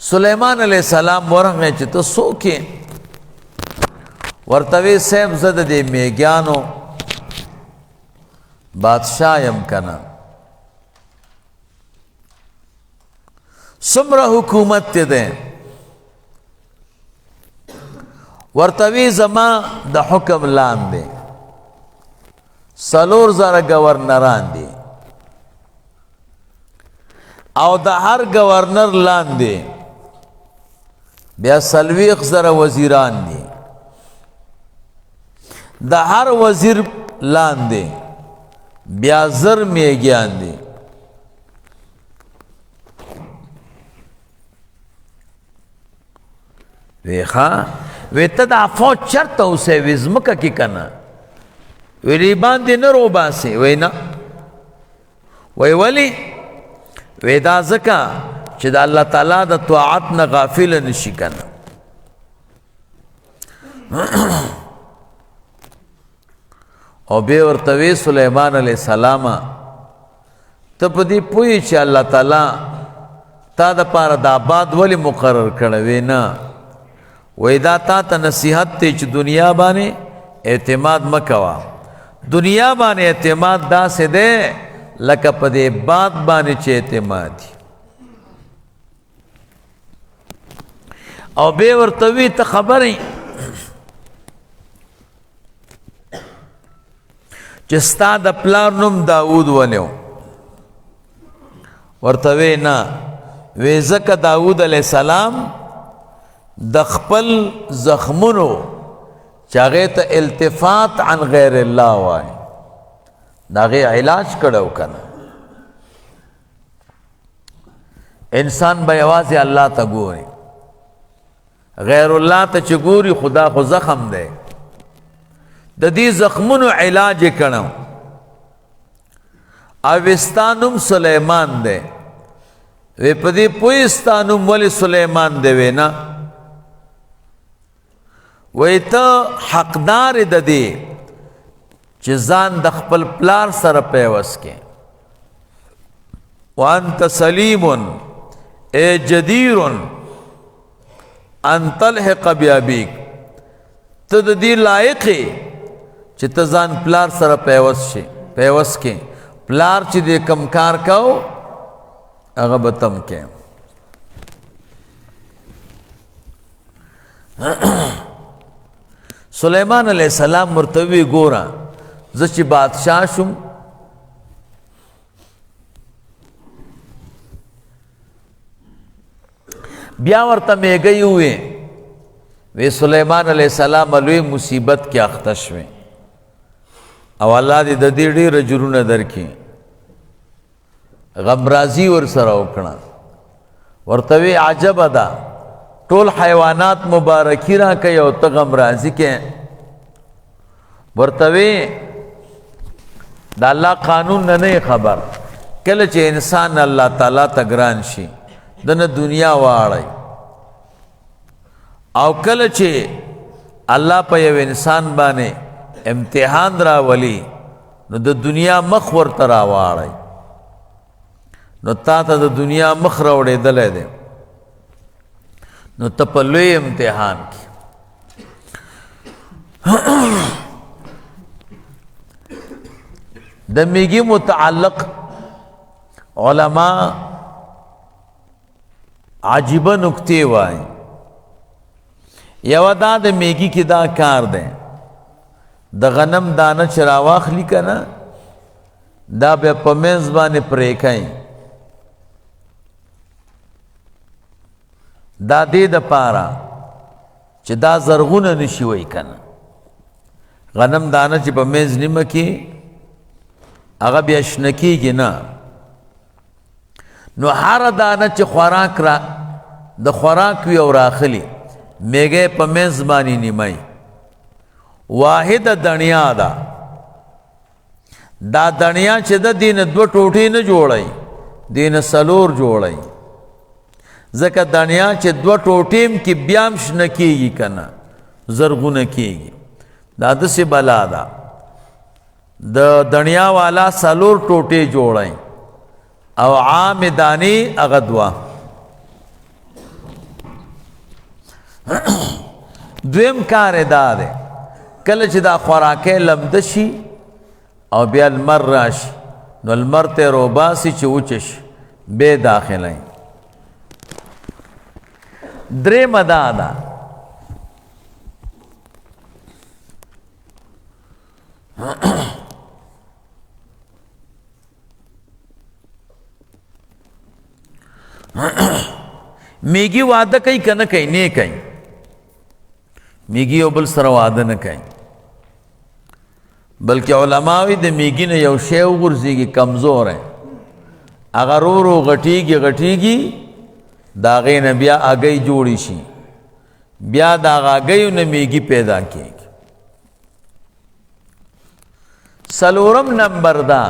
سلیمان علیہ السلام ورغی چې ته څوک یې ورته وی صاحب زه د دې میږیانو بادشاه یم که نه څومره حکومت تی دی ورته وی زما د حکم لاندې 4,000 گورنران دي او د هر گورنر لاندې بیا 40,000 وزیران دي د هر وزیر لاندې بیا 1000 میږیان دي وی ښه وی ته دا فوج چرته اوسې وی ځمکه کې که نه وی دې باندې نه روباسې وی نه وی ولې وی دا ځکه چې د الله تعالی د طاعت نه غافله نشي که نه او بیا ورته وی سلیمان علیہ السلام ته په دې پوهې چې الله تعالی تا دپاره دا باد ولې مقرر کړی وی نه وی دا تا ته نصیحت دی چې دنیا باندې اعتماد مه کوه دنیا باندې اعتماد داسې دی لکه په دې باد باندې چې اعتماد دی او بیا ورته وی ته خبرې چې ستا د پلار نوم داود ونیو ورته وی نه وی ځکه داود علیہ السلام د خپل زخمونو چې هغې ته التفات عن غیر الله وایي د هغې علاج کړی که نه انسان به یوازې الله ته ګوري غیر الله ته چې ګوري خدا خو زخم دی د دې زخمونو علاج یې کړم او ستا نوم سلیمان دی وی په دې پوهې ستا نوم ولې سلیمان دی وی نه وی ته حقدار د دې چې ځان د خپل پلار سره پیوست کې وانت سلیم ای جدیر ان تلحق بابیک ته د دې لایق یې چې ته ځان پلار سره پیوست کې پلار چې دې کم کار کو هغه به تم کې سلیمان علیہ السلام ورته وی ګوره زه چې بادشاه شم بیا ورته میږی ووی وی سلیمان علیہ السلام لوی مصیبت کې اخته شوې او الله دې د دې ډېر اجرونه درکړي غمرازي ورسره وکړه ورته وی عجبه ده ټول حیوانات مبارکی را کوي او ته غمرازي کې ورته وی د الله قانون نه خبر کله چې انسان الله تعالی ته ګران شي دنه دنیا واړی او کله چې الله په یو انسان باندې امتحان راولي نو د دنیا مخ ورته راواړی نو تا ته د دنیا مخ راوړېدلی دی نو ته په لوی امتحان کې د میږي متعلق علما عجیبه نکتې وایي یوه دا د میږي کې دا کار دی د غنم دانه چې راواخلي که نه دا بیا په منځ باندې پرې کوي دا دې دپاره چې دا زرغونه نشي وی که نه غنم دانه چې په منځ نیمه کې هغه بیا شنه کېږي نه نو هره دانه چې خوراک را د خوراک وي او راخلي میږی په منځ باندې نیمه واحده دنیا ده دا دنیا چې د دې نه دوه ټوټې نه جوړی دې نه څلور جوړی ځکه دنیا چې دوه ټوټې کې بیا هم شنه کېږي که نه زرغونه کېږي دا داسې بلا ده د دنیا والا څلور ټوټې جوړی او عام دانې هغه دوه دویم کار دا دی کله چې دا خوراکی لمده شي او بیا لمر راشي نو لمر ته روباسي چې وچه شي بیا داخلی درېیمه دا ده میږي واده کوي که نه کوي نه کوي میږي یو بل سره واده نه کوي بلکې علماوی د میږي نه یو شی وغورځېږي کمزور دی هغه رو رو غټېږي غټېږي د هغې نه بیا هګۍ جوړې شي بیا د هغه هګیو نه میږي پیدا کېږي څلورم نمبر دا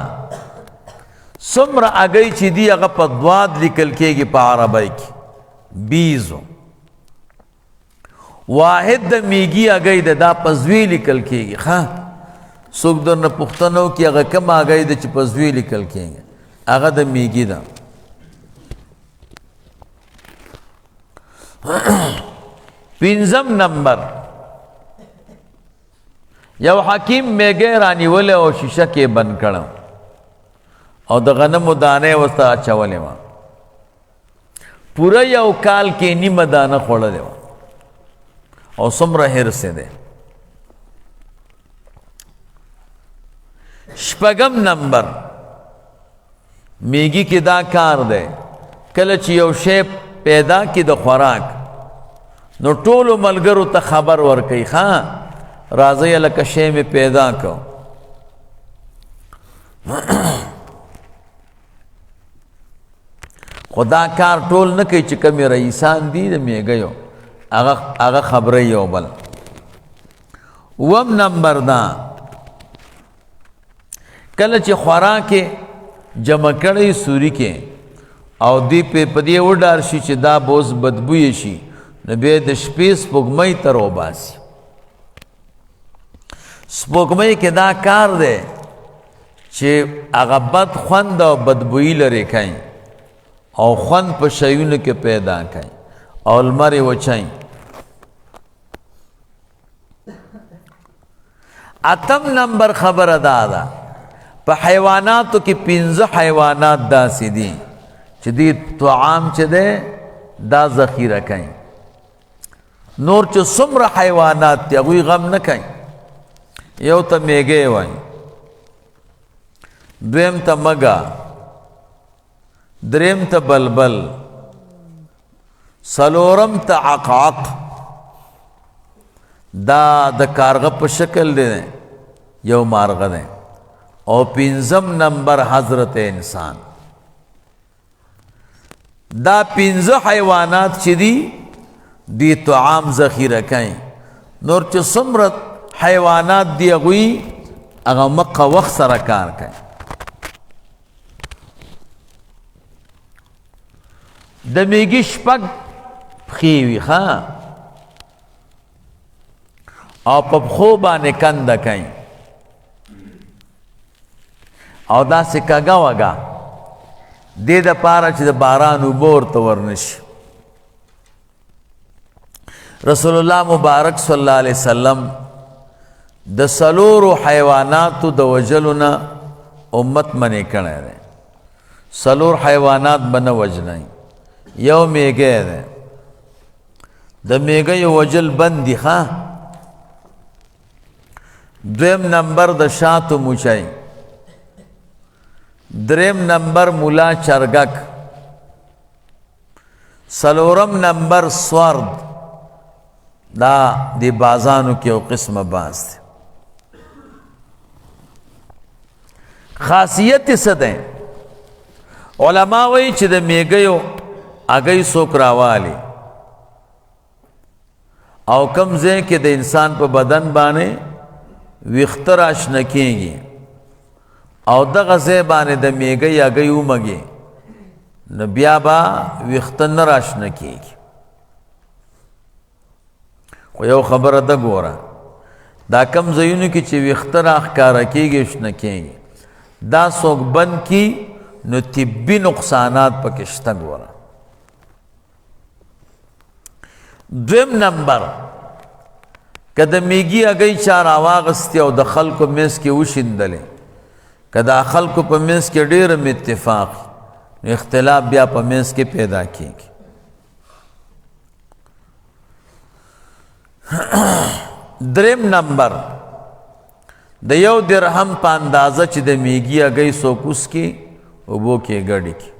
څومره هګۍ چې دي هغه په دواد لیکل کېږي په عربی کې بیزو واحد د میږي هګۍ ده دا په زوی لیکل کېږي ښه څوک درنه پوښتنه وکړي هغه کومه هګۍ ده چې په زوی لیکل کېږي هغه د میږي ده پنځم نمبر یو حکیم میږی رانیولی او شیشه کې بند کړم او د غنمو دانې ورته اچولې وه پوره یو کال کې نیمه دانه خوړلې وه او څومره حرص دی شپږم نمبر میږي کې دا کار دی کله چې یو شی پیدا کی د خوراک نو ټولو ملګرو ته خبر ورکوي ښه راځئ لکه شی مې پیدا کو خدا کار ټول نه کوي چې کومې رئیسان دي د میږیو هغه خبره یو بل اووم نمبر دا کله چې خوراک جمع کړی سوري کې او دی په دې وډار شي چې دا بوس بدبوی شي نو بیا د شپې سپوږمۍ ته روباسي سپوږمۍ کې دا کار دی چې هغه بد خوند او بدبویي لرې کوي او خوند په شیونو کې پیدا کوي او لمر یې وچوي اتم نمبر خبره دا ده په حیواناتو کې 15 حیوانات داسې دي چې دی طعام چې دی دا ذخیره کوي نور چې څومره حیوانات دي هغوی غم نه کوي یو ته میږی وایي دویم ته مږه دریم ته بلبل څلورم ته عقعق دا د کارغه په شکل دی یو مارغه دی او پنځم نمبر حضرت انسان دا 15 حیوانات چې دي دی طعام ذخیره کوي نور چې څومره حیوانات دی هغوی هغه مقه وخت سره کار کوي د میږي شپږ پښې وي ښه او په پښو باندې کنده کوي او داسې کږه وږه دې دپاره چې د باران اوبه ورته ورنشي رسول الله مبارک صلی الله علیه وسلم د څلورو حیواناتو د وجلو نه امت منې کړی دی څلور حیوانات به نه وژنئ یو میږی دی د میږیو وجل بند دي ښه دویم نمبر د شاتو موچی دریم نمبر مولا چرګک څلورم نمبر سورد دا دی بازانو کې یو قسمه باز دی خاصیت یې څه دی علما وایي چې د میږیو هګۍ څوک راوالي او کم ځای کې د انسان په بدن باندې ویښته راشنه کېږي او دغه ځای باندې د میږۍ هګۍ ومږي نو بیا به ویښته نه راشنه کېږي خو یو خبره ده ګوره دا کم ځایونو کې چې ویښته راښکاره کېږي شنه کېږي دا څوک بند کی نو طبي نقصانات پکې شته ګوره دویم نمبر که د میږي هګۍ چا راواغستې او د خلکو منځ کې وشیندلې که دا خلکو په منځ کې ډېر اتفاق اختلاف بیا په منځ کې پیدا کېږي دریم نمبر د یو درهم په اندازه چې د میږي هګۍ څوک وڅکي اوبو کې ګډې کړي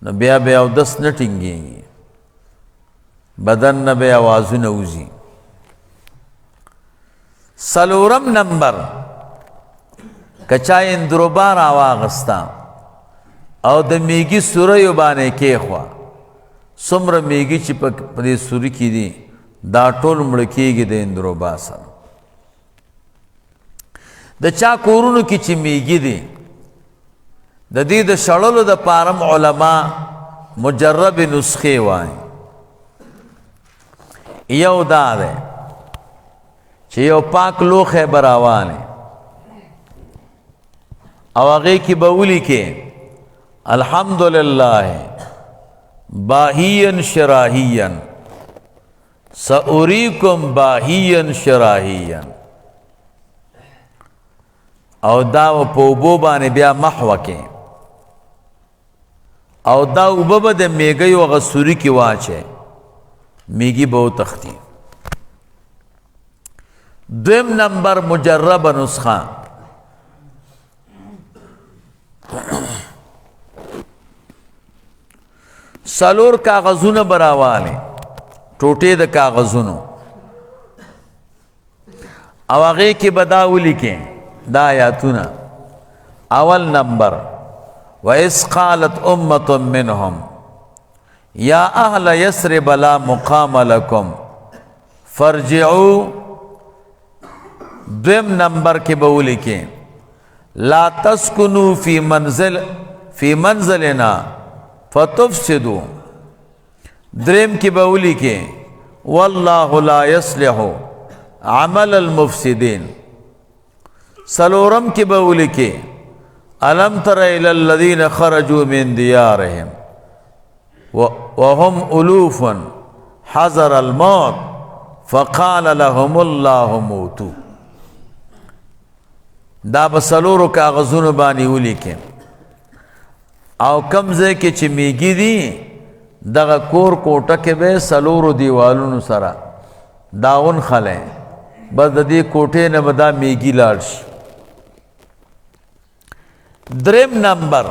نو بیا به اودس نه ټینګېږي بدن نه به آوازونه وځي څلورم نمبر که چا اندروبا راواغسته او د میږي سوریو باندې کېښوه څومره میږي چې په دې سوري کې دي دا ټول مړه کېږي د اندروبا سره د چا کورونو کې چې میږي دي د دې د شړلو دپاره علما مجرب نسخې وایي یو دا دی چې یو پاک لوښی به راوالې او هغې کې به ولیکې الحمدلله باهیا شراهیا سأریکم باهیا شراهیا او دا په اوبو باندې بیا محوه کې او دا اوبه به د میږیو هغه سوري کې واچوې میږي به وتښتي دویم نمبر مجربه نسخه څلور کاغذونه به راوالې ټوټې د کاغذونو او هغې کې به دا ولیکې دا آیاتونه اول نمبر وَإِذْ قَالَتْ أُمَّةٌ مِّنْهُمْ يَا أَهْلَ يَثْرِبَ لَا مُقَامَ لَكُمْ فَارْجِعُوا دویم نمبر کې به ولیکې لا تسكنوا في منزلنا فتفسدوا دریم کې به ولیکې والله لا يصلح عمل المفسدين څلورم کې به ولیکې ألم تر إلى الذين خرجوا من ديارهم وهم ألوف حذر الموت فقال لهم الله موتوا دا به څلورو کاغذونو باندې ولیکې او کم ځای کې چې میږي دي دغه کور کوټه کې به څلورو دیوالونو سره داون خلی بس د دې کوټې نه به دا میږي لاړ شي دریم نمبر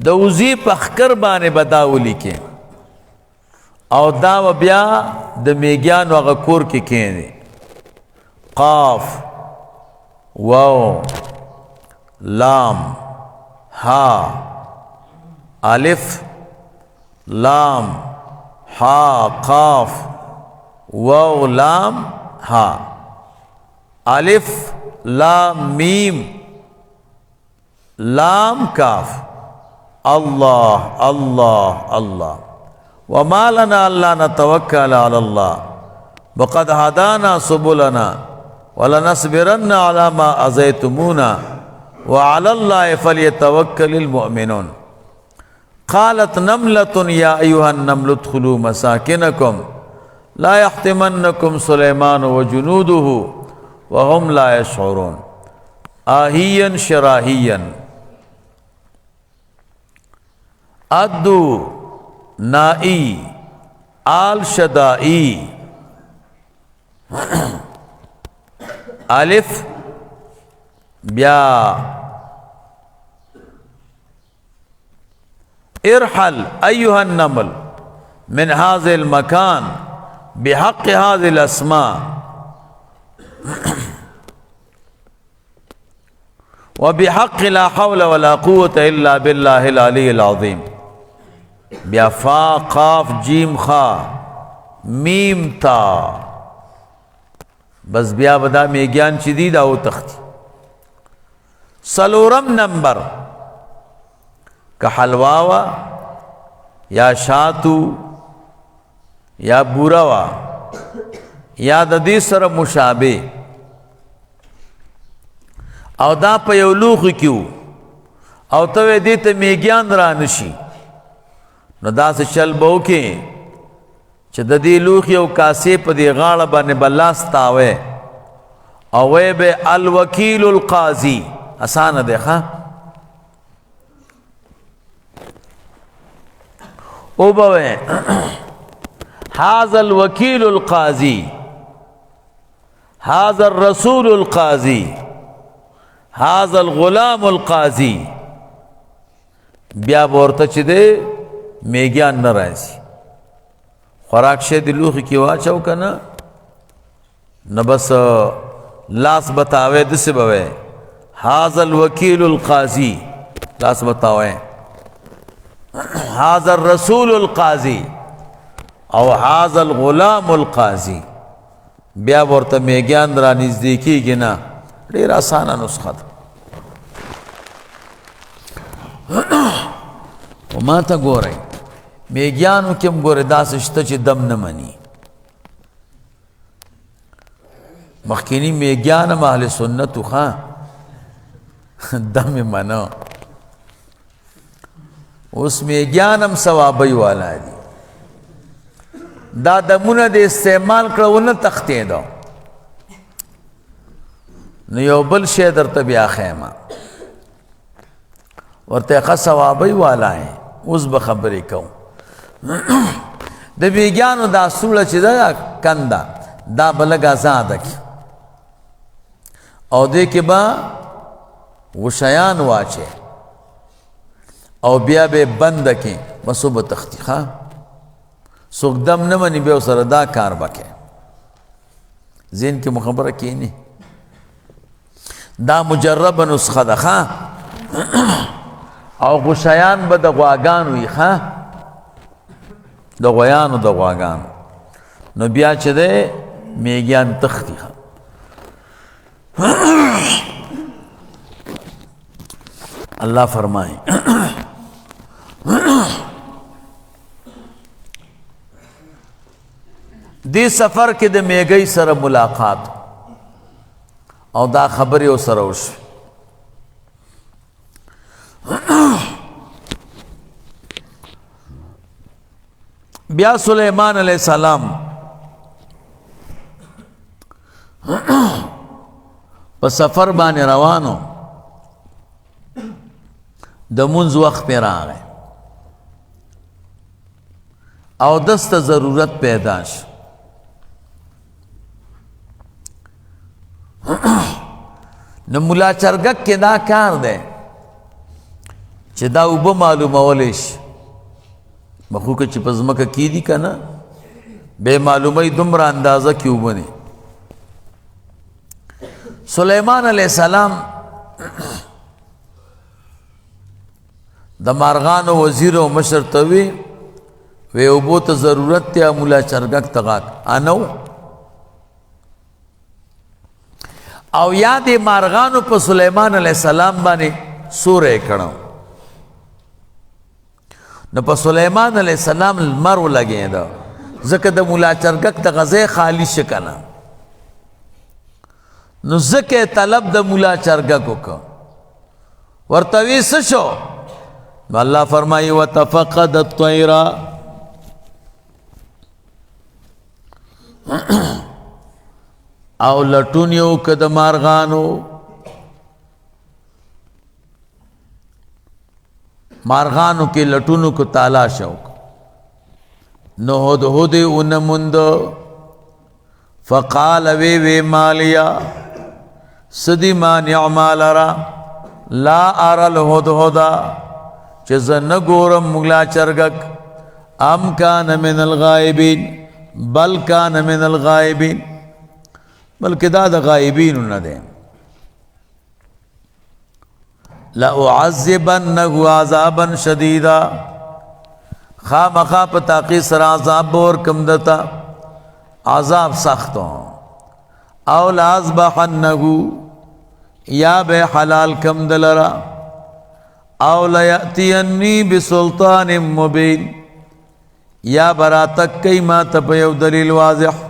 د وزې په ښکر باندې به دا ولیکې او دا به بیا د میږیانو هغه کور کې کښېني قاف واو لام ها الف لام ها قاف واو لام ها الف لام میم لام کاف الله الله الله وما لنا الا نتوكل على الله وقد هدانا سبلنا ولنصبرن على ما اذيتمونا وعلى الله فليتوكل المؤمنون قالت نملة يا أيها النمل ادخلوا مساكنكم لا يحطمنكم سليمان وجنوده وهم لا يشعرون آهيا شراهيا أدو نائي آل شدائي ألف بیا ارحل أيها النمل من هذا المكان بحق هذه الأسماء وبحق لا حول ولا قوة إلا بالله العلي العظيم بیا فا قاف جیم خا میم تا بس بیا بدا میگیان شدید او تختی سلورم نمبر که حلواوا یا شاتو یا بوروا یا د دې سره مشابه او دا په یو لوښي کیو او ته دې ته میګیان را نشي نو داسې چل به وکې چې د دې لوښي او کاسې په دې غاړه باندې بلاس تاوی او وی به الوکیل القاضي آسان دیکھا او بوے هذا الوکیل القاضی هذا الرسول القاضی هذا الغلام القاضی بیا ورته چې دې میګیان نه راځي خوراک شه د لوښي کې واچو کنه نه بس لاس بتاوے دسه بوے هذا الوکیل القاضی لاس بتاوے هذا الرسول القاضی او هذا الغلام القاضی بیا ورته میګیان را نږدې کېږي نه ډېر اسانه نسخه ده و ما ته ګورئ میګیانو کې هم ګورئ داسې شته چې دم نه مني مخکینی میګیان هم اهل سنتو ښه دم منو اوس میګیانم ثوابي والا دي دا دمونه د استعمال کړونه تختې دو نو یو بل شی درته بیا خیمه ورته ښه ثوابي والا اوس به خبرې کوم د میګیانو دا سوړه چې ده کنده دا به لږ ازاده کړي او دې کې به غشیان واچه او بیا به بند کې بسو به تختی خواه څوک دم نه مني بیا سره دا کار وکړي ذهن کې مخبره کینی دا مجربه نسخه ده ښه او غشیان به د غواګانو وي ښه د غویانو د غواګانو نو بیا چې دی میګیان تختی ښه اللہ فرمائیں دی سفر کې د میګی سره ملاقات او دا خبرې او سره وشوې بیا سلیمان علیہ السلام په سفر باندې روانو د منځ وخت پې راغی او دسته ضرورت پیدا شو نو ملا چرګک کې دا کار دی چې دا اوبه معلومولی شي مخو که چې په ځمکه کیدي که نه بې معلومۍ دومره اندازه کې اوبه دي سلیمان علیہ السلام د مارغانو وزیر او مشر ته وی اوبو ته ضرورت ته مولا چرګک تغاک انو او یاد مارغانو په سلیمان علیہ السلام باندې سورې کړو نو په سلیمان علیہ السلام لمر ولګېده ځکه د مولا چرګک د غزې خالی شه کنه نو ځکه طلب د مولا چرګک وکړه ورته وی څه شو نو الله فرمایي وتفقد الطير او لټون یو که د مارغانو کې لټونو کو تالاش وکړه نو هدهد ونموند فقال وی مالیا سدی مانع مالرا لا ارى الهدهد چې زه نه ګورم مولا چرګک ام کان من الغائبین بل کان من الغائبین بلکې دا د غائبینو نه دی لأعذبنه عذابا شدیدا خامخا په تاقی سره عذاب ورکم دتا عذاب سختو او لأذبحنه یا به حلال کم دلرا او لیأتینی بسلطان مبین یا براتک کئی ما تپیو دلیل واضح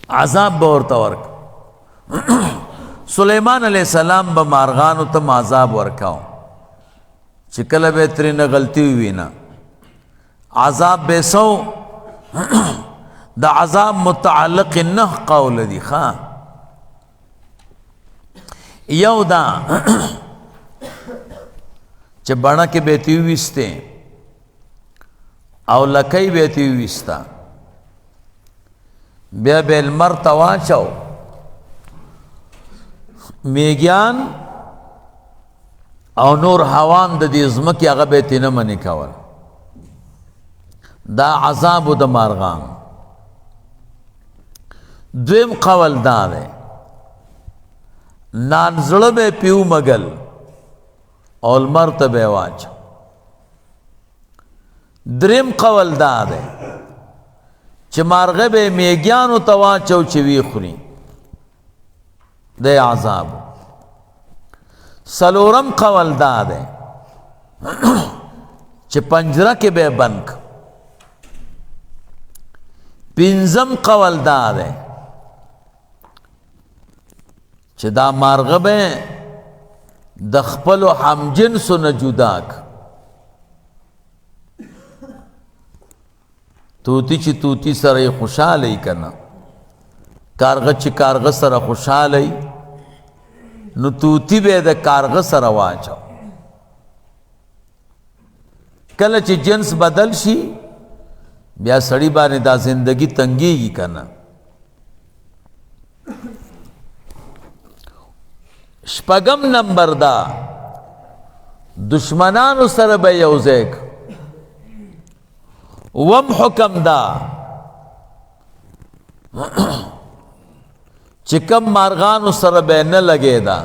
عذاب بورتا ورک سلیمان علیہ السلام با مارغانو تم عذاب ورکاو چکل بہترین غلطی ہوئی نا عذاب بیسو دا عذاب متعلق نہ قول دی خواہ یو دا چه بڑا کے بیتی ہوئیستے او لکی بیتی ہوئیستا بیا بیل مر تواچو میگیان او نور حوام د دې ځمکې هغه بیت نه منې کول دا عذاب د مارغان دویم قول دا دی نان زړه به پیو مګل او لمر ته به واچو دریم قول دا دی چې مارغه به میګیانو ته واچو چې وی خوري دے عذاب سلورم قول دا دے چھ پنجرہ کے بے بنک پنزم قول دا دے چھ دا مارغبے دخپل و حمجنس و نجوداک توتی چھ توتی سر خوشحال ہی کرنا کارغ چې کارغ سره خوشحالی نو توتی به د کارغ سره واچو کله چې جنس بدل شي بیا سړی باندې دا زندگی تنګیږي کنه شپږم نمبر دا دشمنانو سره به یوځای وم حکم دا چکم مارغانو سره به نه لګی دا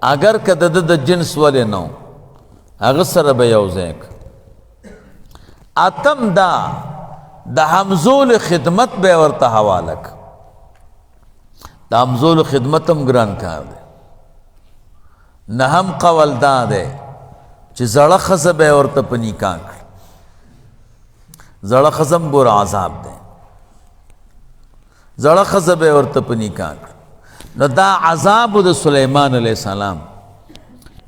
اگر که د جنس ولې نو هغه سره به یوځای اتم دا د همزول خدمت به ورته حواله د همزول خدمت هم ګران کار دی نهم قول دا دی چې زړه ښځه به ورته په نکاح کړي زړه ښځه هم ګوره عذاب دی زړه ښځه به ورته په نکاح کړي نو دا عذاب د سلیمان علیہ السلام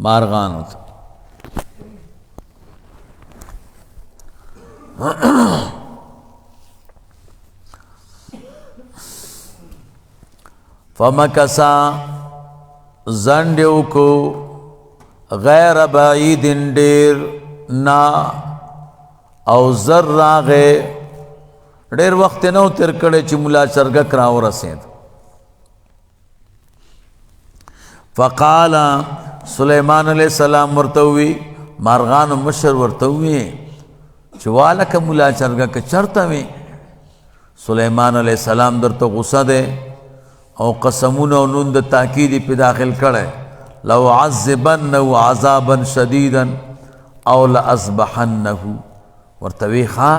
مارغانو ته فمکسا زنډیو کو غیر بعید ډیر نا او زر راغه ډیر وخت نو تر کړه چې مولا چرګک را ورسید فقال سلیمان علیہ السلام ورتوی مارغان مشر ورتوی چوالک مولا چرګک چرته وی سلیمان علیہ السلام درته غصه ده او قسمونه او نون د تاکید په داخل کړه لو عذبنه عذابا شديدا او لاصبحنه ورتوی ښا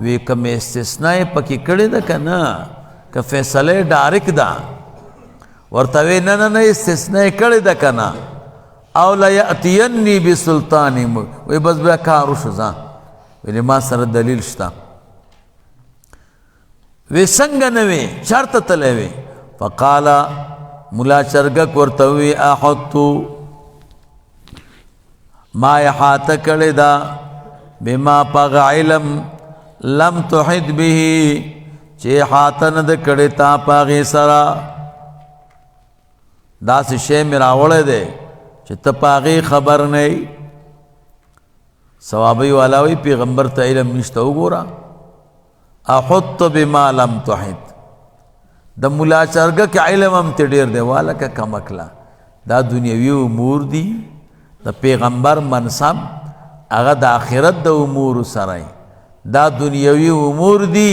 وی کوم استثناء پکې کړی ده کنه که فیصله ډایرک ده ورتوی نه استثناء کړی ده کنه او لیأتینی بسلطان وی بس بیا کارو شزا وی ما سره دلیل شتا وی سنگ نوی چرت تلوی فقالا ملا چرگک ورتوی احطو ما احاط کړی دا بما پغ علم لم تحد به چې احاط نه د کړی تا پغې سره داسې شی مې راوړی دی چې ته پغې خبر نه یې صوابی والا وی پیغمبر ته علم نشته وګوره احط بما لم تحد د ملا چرګک علم هم ته ډېر دی والکه کمکله دا دنیوي امور دي د پیغمبر منصب هغه د آخرت د امور سره دا دنیوي امور دي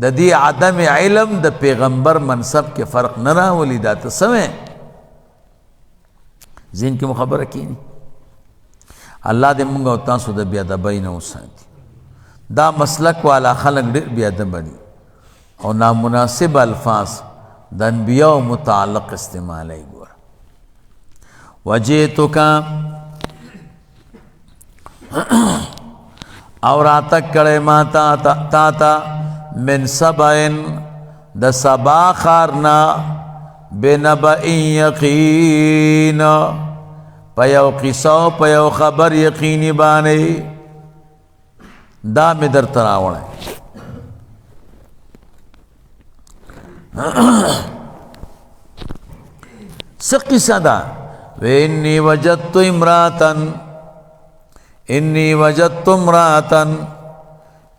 د دې عدم علم د پیغمبر منصب کې فرق نه راولي دا ته سمه ذهن کې مخبره کینی الله دې موږ او تاسو د بیا ادبۍ نه وساتي دا مسلک والا خلک ډېر بیا ادبه دي او نامناسب الفاظ د انبیاء متعلق استعمالوي ګوره وجئتک او راتک کړی ما تا من سبعن د سبا خارنا بنبأ یقین پیو قصو پیو خبر یقینی باندې دا می در تراوړی څه قصه ده وإني وجدت امرأة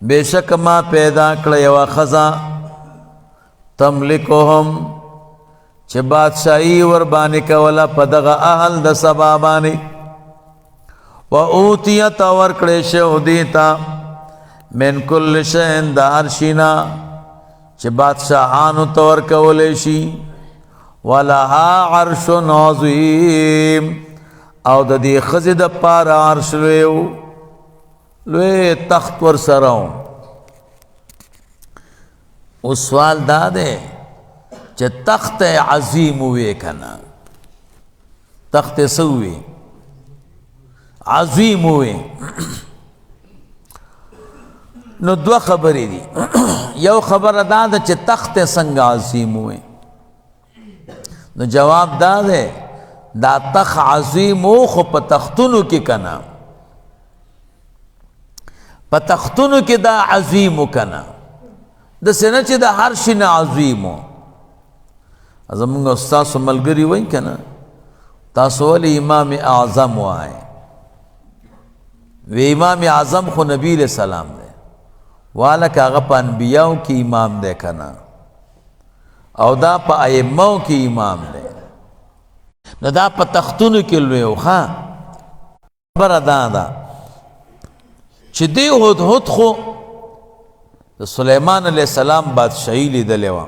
بشک ما پیدا کړه یوه ښځه تملکهم چې بادشاهي ور باندې کوله په دغه اهل د سبا باندې و اوتیت ورکړې شو دې ته من کل شیء د هر شي نه چې بادشاهانو ته ورکولی شي ولها عرش عظیم او د دې ښځې دپاره عرش لوی تخت ورسره و اوس سوال دا دی چې تخت عظیم وی کنه تخت سوی عظیم وی نو دو خبرې دي یو خبره دا ده چې تخت څنګه عظیم وی نو جواب دا ده دا تخت عظیم و خو په تختونو کې کنه په تختونو کې دا عظیم کنه د سینه چې د هر شي نه عظیم و زمونږ استاد ملګری وای کنه تاسو ولې امام اعظم وای وی امام اعظم خو نبی علیہ السلام دی والکه هغه په انبیاو کې امام دی کنه او دا په ائمو کې امام دی نو دا په تختونو کې لوی و ښه خبره دا ده چې دی هدهد خو د سلیمان علیہ السلام بادشاهي لیدلې وه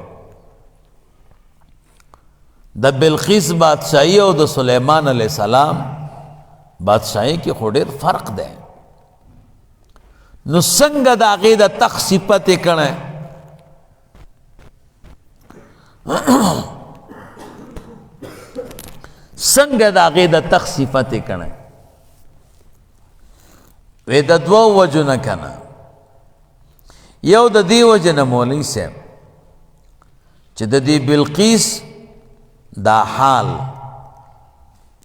د بلقیس بادشاهی او د سلیمان علیہ السلام بادشاهی کې خو ډېر فرق دی نو څنګه د هغې د تخت صفت یې کړی څنګه د هغې د تخت صفت یې کړی وی د دوو وجو نه کنه یو د دې وجې نه مولوي صاحب چې د دې بلقیس دا حال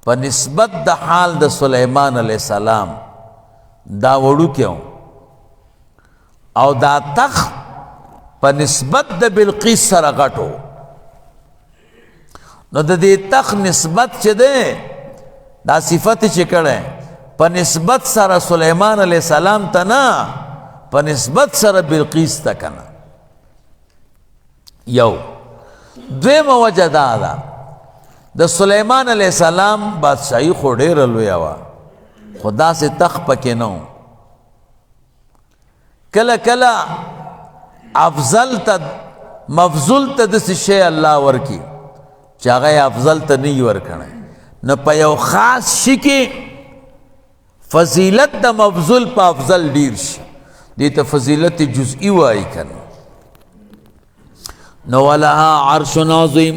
په نسبت د حال د سلیمان علیہ السلام دا وړوکی او دا تخت په نسبت د بلقیس سره غټو نو د دې تخت نسبت چې دی دا صفت چې کړی په نسبت سره سلیمان علیہ السلام ته نه په نسبت سره بلقیس ته کنه یو دویمه وجه دا ده د سلیمان علیہ السلام بادشاہی خو ډیره لویه وه خو داسې تخت پکې نه و کله کله افضل ته مفضول ته داسې شی الله ورکي چې هغه افضل ته نه وي ورکړی نو په یو خاص شي کې فضیلت د مفضول په افضل ډیر شي دې ته فضیلت جزئی وایي کنه نو ولها عرش عظیم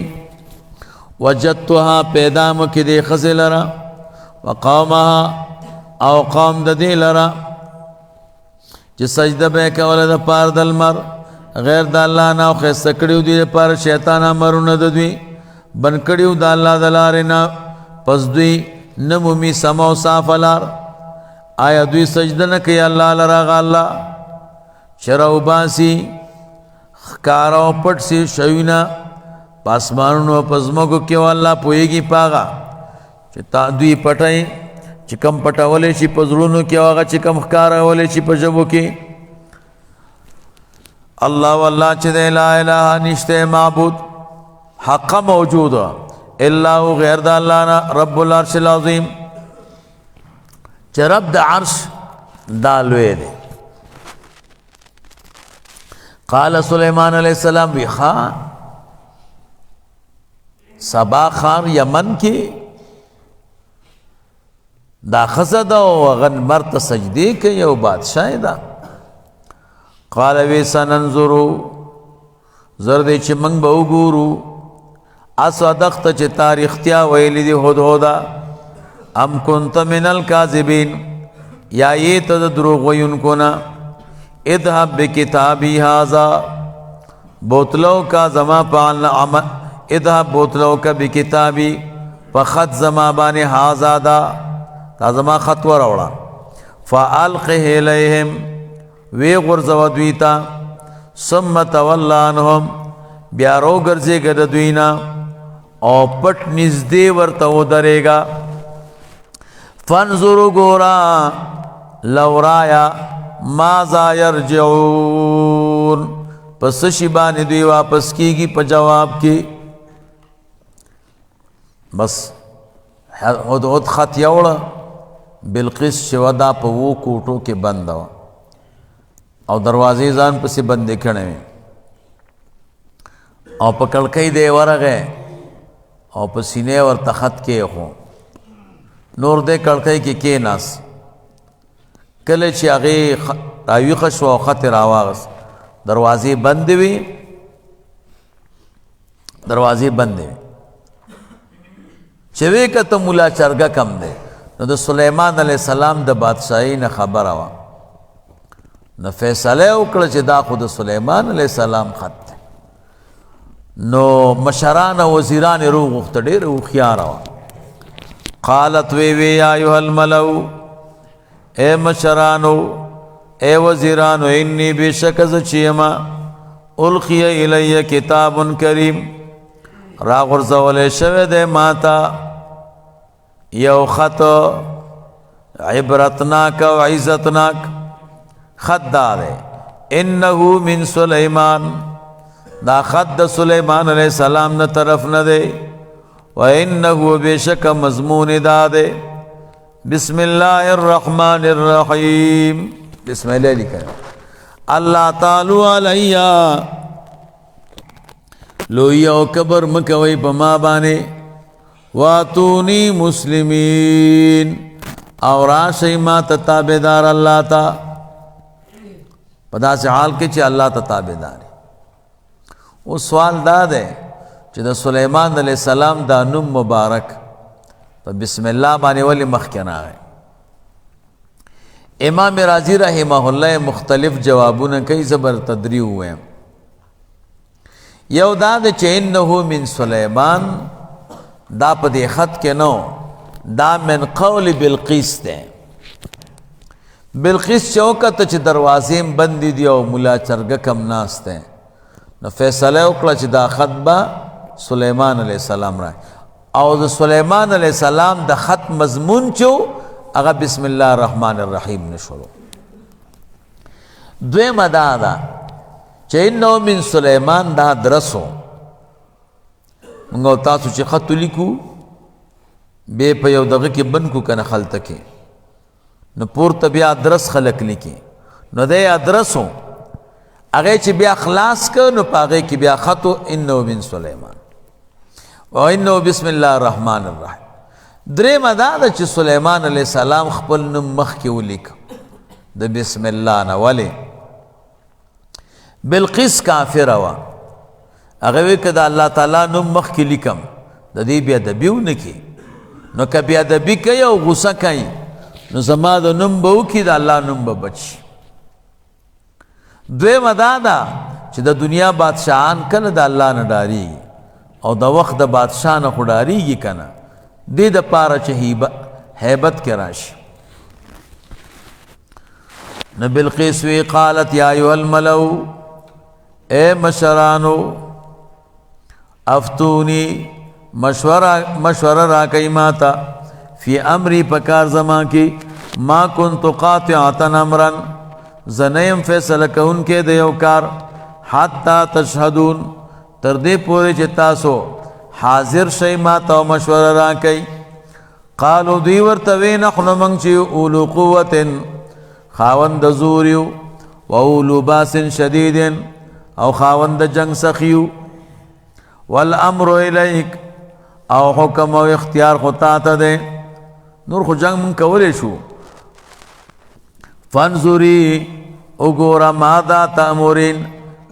وجدتها پیدا مکی دی خزی لرا وقومها او قوم د دې لرا چې سجده به کوله د پاره د لمر غیر د الله نه، او خسته کړیو دي پر شیطان امرونه د دوی بن کړیو د الله د لارې نه، پس دوی نه مومي سم او صاف لار. آیا دوی سجده نه کوي الله لره الله چر وباسي ښکاره او پټ سي شویونه په اسمانونو په ځمکو کې، والله پوهېږي په هغه چې تا دوی پټئ چې کم پټولی شي په زړونو کې، او هغه چې کم ښکارولی شي په ژبو کې. الله والله چې دی لا اله نشته معبود حق موجود الا هو غیر د الله نه، رب العرش العظیم چې رب د عرش دا لوی دی. قال سلیمان علیہ السلام وی خان سبا خان یمن کی دا خزد او غن مرت سجدی کوي او بادشاہ دا. قال وی سننظرو زردی چې منگ با وګورو اصدقت چې تاریختیا ویلی دی هدهدا ام کنت من الکاذبین یا یہ تا دروغ وینکو نا. اذهب بکتابی هذا بوتلو کا زما پالنا عمل اذهب بوتلو کا بکتابی فخط زما بانی هذا دا تا زما خط وروڑا فالقه الیہم وی غرزو دویتا ثم تولا عنهم بیا رو گرزے گا دوینا او پٹ نزدے ورتو درے گا. فانظروا گورا لو رایا ماذا یرجعون پس شبانی دوی واپس کی گی پا جواب کی. بس حد خط یوڑا بلقیس شودا پا وہ کوٹو کے بند ہوا او دروازی ځان پسې بندې کړې وې او په کړکۍ دی ورغې او په سینې ورته خط کېښو. نور دی کړکۍ کې کېناست. کله چې هغې راویښه شوه او خط یې راواغست، دروازې بندې وې دروازې بندې وې چې وی کته مولا چرګه کم دی. نو د سلیمان علیہ السلام د بادشاہی نه خبره وه، نو فیصله وکړه چې دا خو د سلیمان علیہ السلام خط دی. نو مشران او وزیران یې روغوښته، ډېره هوښیاره وه. قالت وی یا ایها الملو اے مشرانو اے وزیرانو انی بشک ز چیما القی الی کتاب کریم را غرزولې شوی دی ماتا یو خط عبرتناک و عزتناک. خط دا دے انہو من سلیمان دا خط دا سلیمان علیہ السلام نا طرف نا دے و انہو بیشک مضمون دا دے بسم اللہ الرحمن الرحیم. بسم اللہ لکھا اللہ تعالی علیہ لوی او کبر مکوی پا ما بانے واتونی مسلمین اور راشی ما تتابدار اللہ تا پدا سے حال کے چی اللہ تتابداری. وہ سوال دا دے چی دا سلیمان علیہ السلام دا نم مبارک پا بسم اللہ بانے والی مخکنا ہے. امام رازی رحمہ اللہ مختلف جوابون کئی زبر تدری ہوئے. یو دا دے چی انہو من سلیمان دا پا دے خط کے نو دا من قول بلقیس دے. بلقیس چوکتا چی دروازیم بندی دی او ملا چرگا کم ناس دے. نو فیصلہ اکلا چی دا خط با سلیمان علیہ السلام رائے او دا سلیمان علیہ السلام دا خط مضمون چو اگا بسم اللہ الرحمن الرحیم نشورو. دوی مدادا چی انہو من سلیمان دا درسو منگو تاسو چی خطو لکو بے پا یو دغی کی بن کو کن خلطکی نو پورتا بیا درس خلق لکی نو دے ادرسو اگے چی بیا خلاص کر نو پاگے کی بیا خطو انہو من سلیمان و انہو بسم اللہ الرحمن الرحیم. درے مدادا چی سلیمان علیہ السلام خپل نم مخ کیو لکا دا بسم اللہ نوالی بلقیس کافر ہوا اگوی که دا اللہ تعالی نم مخ کی لکم دا دی بیا دا بیو نکی نو که بی ادبی کوي او غصه کوي نو زما د نوم به وکړي د الله نوم به بچ شي. دویمه دا ده چې د دنیا بادشاهان کله د الله نه ډارېږي او د وخت د بادشاه نه خو ډارېږي که نه، دې دپاره چې هیبت کې راشي. نو بلقیس وی قالت یا ایها الملو، اے مشرانو، افتونی مشوره را کئی ماتا فی امری پکار زمان کی ما کنت قاطعتا امرن زنیم فیصله کون کے دیو کار حتی تشهدون تردی پوری چه تاسو حاضر شئی ماتا و مشوره را کئی. قالو دی ورتوی نحن منگچی اولو قوت خاوند زوریو و اولو باس شدید او خاوند جنگ سخیو والامر الیک او حکم او اختیار خطا تا دے نور خو جنگ من کولی شو. فانظری اگورا مادا تأمورین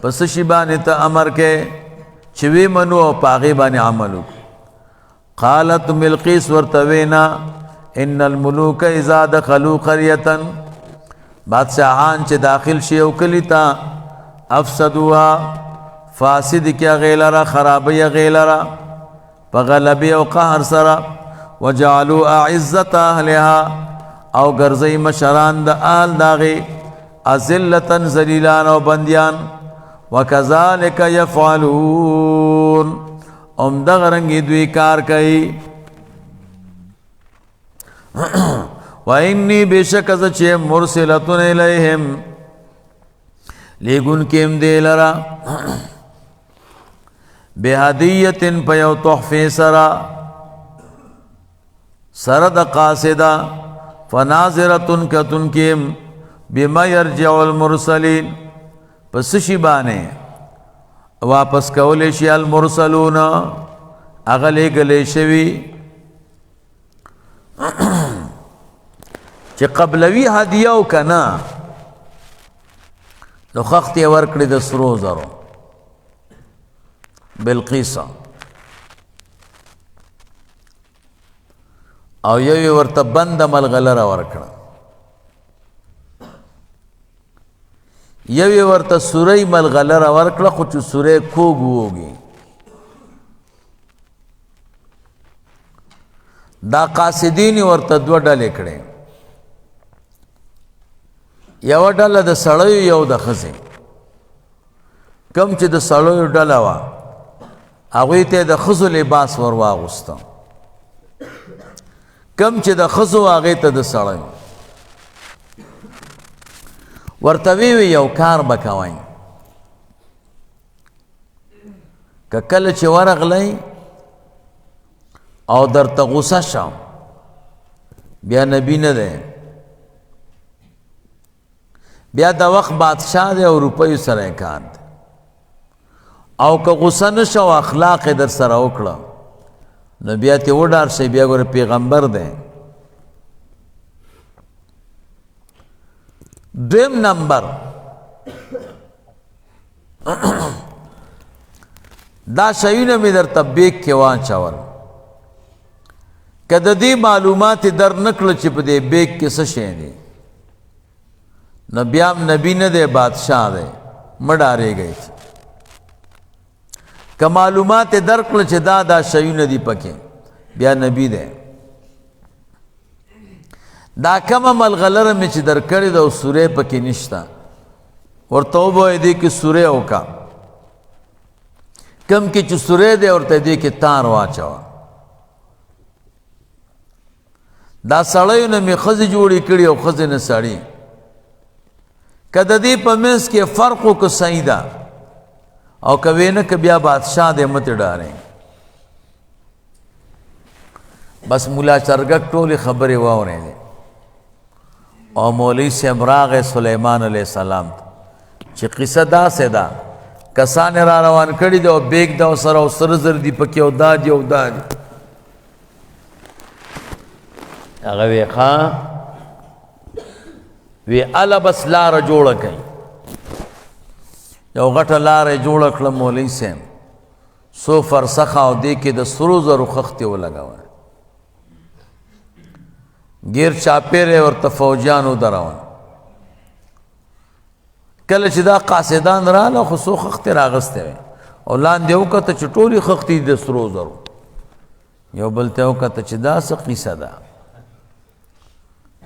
پس شبانی تا امر کے چوی منو او پاغی بانی عملو. قالت ملقیس ورتوینا ان الملوک اذا دخلوا قریتا بادشاہان چه داخل شیو کلی تا افسدوها فاسد کیا غیلرا خرابی غیلرا پغلبی او قهر سرا وجعلوا اعزت اهلها او گرزی مشران دا آل داغی ازلتا زلیلان او بندیان وکذالک یفعلون دغرنگی دوی کار کئی. وَإِنِّي بِشَكَ زَچِيَ مُرْسِلَةٌ إِلَيْهِمْ لیگن کیم دے لرا بِهَدِيَّةٍ پیو تحفی سرا سرد قاسدہ فَنَاظِرَةٌ کتن کیم بِمَا يَرْجِعُ الْمُرْسَلِينَ پس شبانے واپس کولیشی المرسلون اغلی گلی شوی چې قبلوی هدیو کنا نو خخت یې ورکړي د سرو زرو بلقیس او یو ورته بند ملغلره ورکړه، یو ورته سوری ملغلره ورکړه خو چې سوری کوږ وږي. دا قاصدین ورته دوه ډلې کړې، یو ډله د سړیو یو د ښځې. کم چې د سړیو ډله وه هغوی ته د ښځو لباس ور واغوسته، کم چې د ښځو هغې ته د سړیو. ورته وی یو کار به کوئ که کله چې ورغلی او درته غوسه شم بیا نبی نه دی، بیا د وخت بادشاہ دی او روپیو سره کار دی، او که غوسه نه شو اخلاق در سره وکړه نو بیا ترې وډار شئ، بیا ګوره پیغمبر دی. دویم نمبر دا شیونه می در تبیک کې واچول، که د دې معلومات در نکړه چې په دې بیک کې څه شی دی نو بیا هم نبی نه دی بادشاہ دی، مه ډارېږئ. که معلومات در کړه چې دا شیونه دي پکې بیا نبی دی. دا کمه ملغلره مې چې در کړې ده او سوری پکې نشته، ورته وبویې دې کې سوری وکړه، کم کې چې سوری دی ورته دې کې تار واچوه. دا سړیو نه مې ښځې جوړې کړي او ښځې نه سړي، که د دې په منځ کې فرق وکړه صحیح ده، او که ویې نه که بیا بادشاہ دی مه ترې ډارئ. بس ملا چرګک ټولې خبرې واورېدې او مولوی صاحب راغی سلیمان علیہ السلام چې قصه داسې ده، کسان را روان کړي دي او بیگ ده او سره او سره زر دي پکې او دا دي او دا دي. هغه وی ښه وی اله بس لاره جوړه کړئ. یو غټه لاره یې جوړه کړه مولوي صاحب، څو فرسخه او دې کې د سرو زرو خښتې ولګوه. غیر چاپیره ورته فوجیانو درون کله چې دا قاصدان رااله خو څو خښتې راغستې وې او لاندې وکته چې ټولې خښتې د سرو زرو یو بل ته وکته چې دا څه قیصه ده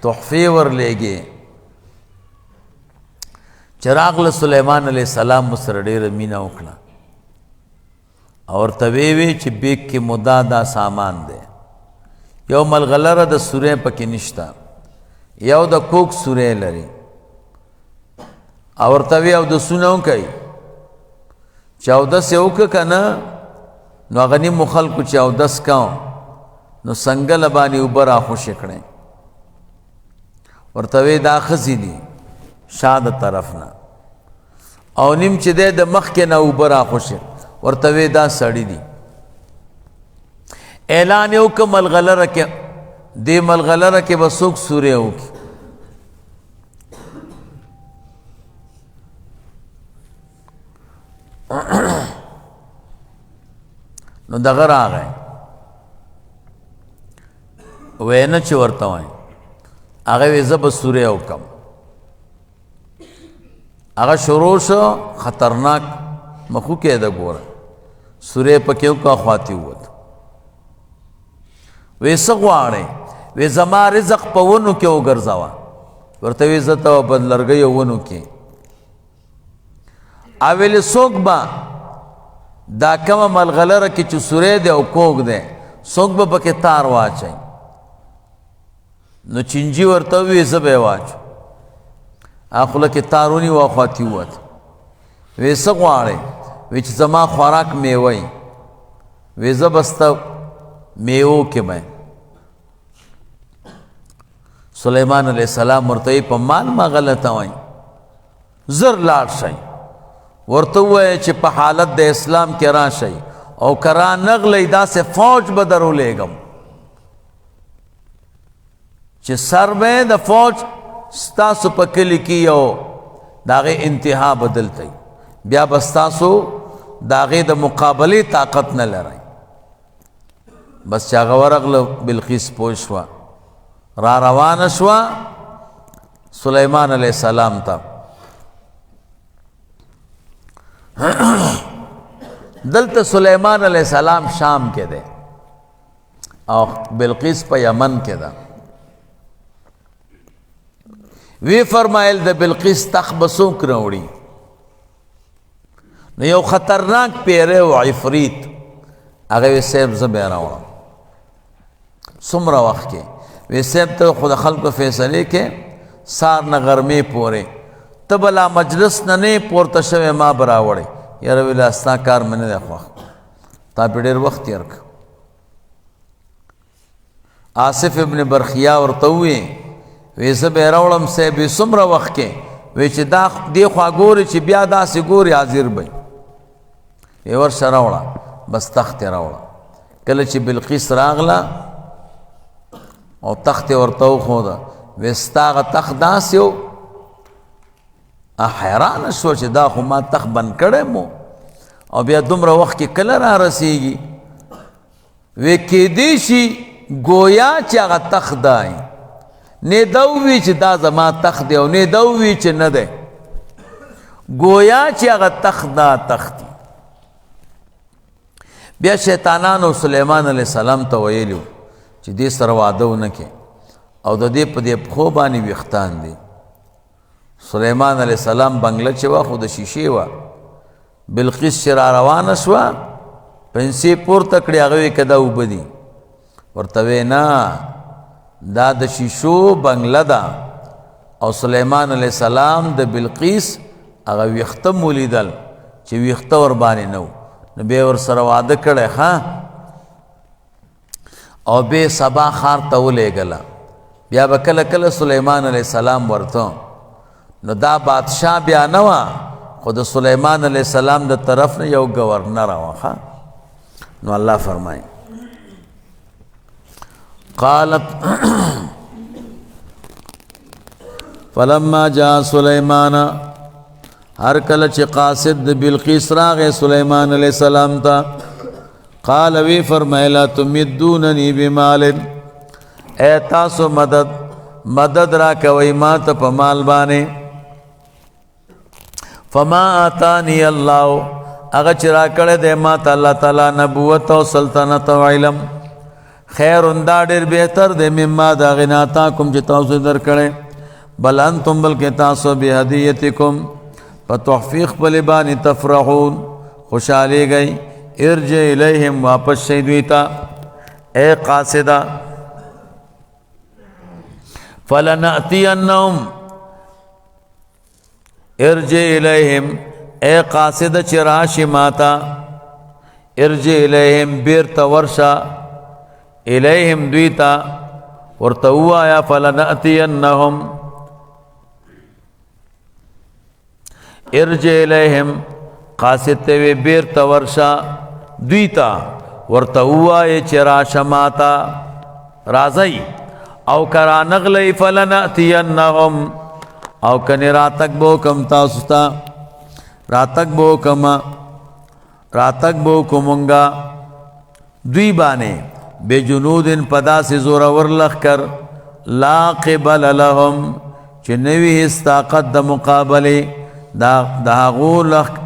تحفې ورلېږي چې راغله سلیمان علیه السلام ورسره ډېره مینه وکړه او ورته ویې وی چې بیګ کې مدا دا سامان دی یو ملغلره د سورې پکې نشته یو د کوک سورې لري او ورته وی اودسونه وکئ چې اودس یې وکړه که نه نو هغه نیمو خلکو چې اودس کوم نو څنګله باندې اوبه راخوشې کړئ ورته وی دا ښځې دي شا د طرف نه او نیم چې دی د مخکې نه اوبه راخوشې ورته وی دا سړي دي اعلان یې وکړه ملغلره کې دې ملغلره کې به څوک سورې وکړي نو دغه راغی وینا چې ورته وایي هغه وی زه به سورې وکړم هغه شروع شو خطرناک مخو کې ده ګوره سورې پکې وکړه خواتی ووت وی څه غواړې وی زما رزق په ونو کې وګرځوه ورته وی زه ته په لرګیو ونو کې اویلې څوک به دا کومه ملغلره کې چې سورې دی او کوک دی څوک به پکې تار واچوي نو چینجي ورته وی زه به یې واچو هغه خوله کې تار ونیو او خواتی ووت وی څه غواړې وی چې زما خوراک میوه یي وی زه به ستا میوو کې به سلیمان علیه السلام ورته په مال ما غلطه وایي زر لاړ شئ ورته ووایه چې په حالت د اسلام کې راشئ او که را نغلی داسې فوج به درولېږم چې سر به د فوج ستاسو په کلي کې یو د هغې انتها به دلته بیا به ستاسو د هغې د مقابلې طاقت نه لرئ بس چې هغه ورغله بلقیس پوه شوه را روانه شوه سلیمان علیه السلام ته دلته سلیمان علیه السلام شام کې دی او بلقیس په یمن کې ده وی فرمایل د بلقیس تخت به څوک راوړي نو یو خطرناک پیری و عفریت هغه وی صاحب زه بیا راوړم څومره وخت کې وی صاحب ته خو د خلکو فیصلې کې سار نه غرمې پورې ته به لا مجلس نه نه پورته شوی ما به راوړې یاره ویله ستا کار مې نه دی خوښ تا پې ډېر وخت تېر کړ آصف ابن برخیا ورته وویې وی زه به یې راوړم صاحب وی څومره وخت کې وی چې دا دې خوا ګورې چې بیا داسې ګورې حاضر به وی ورشه راوړه بس تخت یې راوړه کله چې بلقیس راغله او تخت یې ورته وښوده وی ستا هغه تخت داسې و حیرانه شوه چې دا خو ما تخت بند کړی مو او بیا دومره وخت کې کله را رسېږي وی کیدی شي گویا چې هغه تخت دی نه دا ووي چې دا زما تخت دی او نه دا ووي چې نه دی گویا چې هغه تخت دا تخت دی بیا شیطانانو سلیمان علیه السلام ته ویلو چې دې سره واده ونه کې او د دې په دې پښو باندې ویښتان دي سلیمان علیه السلام بنګله چې وه خو د شیشې وه بلقیس چې را روانه شوه پنسې پورته کړې هغه وی که دا اوبه دي ورته وی نه دا د شیشو بنګله ده او سلیمان علیه السلام د بلقیس هغه ویښته مو لیدل چې ویښته ورباندې نه و نو بیا ورسره واده کړی ښه او بیا سبا ښار ته ولېږله بیا به کله کله سلیمان علیه السلام ورته نو دا بادشاه بیا نه وه خو د سلیمان علیه السلام د طرف نه یو گورنره وه ښه نو الله فرمایي قالت فلما جاء سلیمان هر کله چې قاصد د بلقیس راغی سلیمان علیه السلام ته قال وی فرمایلا تمدوننی بمال اے تاسو مدد را کوي ما ته په مال باندې. فما آتانی الله هغه چې را کړی دی ما ته الله تعالی نبوت او سلطنت او علم، خیر دا ډېر بهتر دی مما د هغې نه اتاکم چې تاسو در کړی. بل انتم بلکې تاسو بهدیتکم په تحفې خپلې باندې تفرحون خوشحالیږئ. ارجع الیهم واپس شئ دوی ته. اے قاصده فلنأتینهم ارجع الیهم اے قاصده چې راشي ماتا. ارجع الیهم بیرته ورشه الیهم دوی ته ورته ووایه فلنأتینهم ارجع الیهم قاصد ته وی بیرته ورشه دوی ته ورته ووایه چې راشه ماتا راځئ. او کرا نغلی فلنأتینهم او کنی راتک بو کم تاسو ته راتک بو کمونگا دوی بانے بے جنودن پدا سے زورور لخکر لا قبل لهم چه نوی هیڅ طاقت د مقابله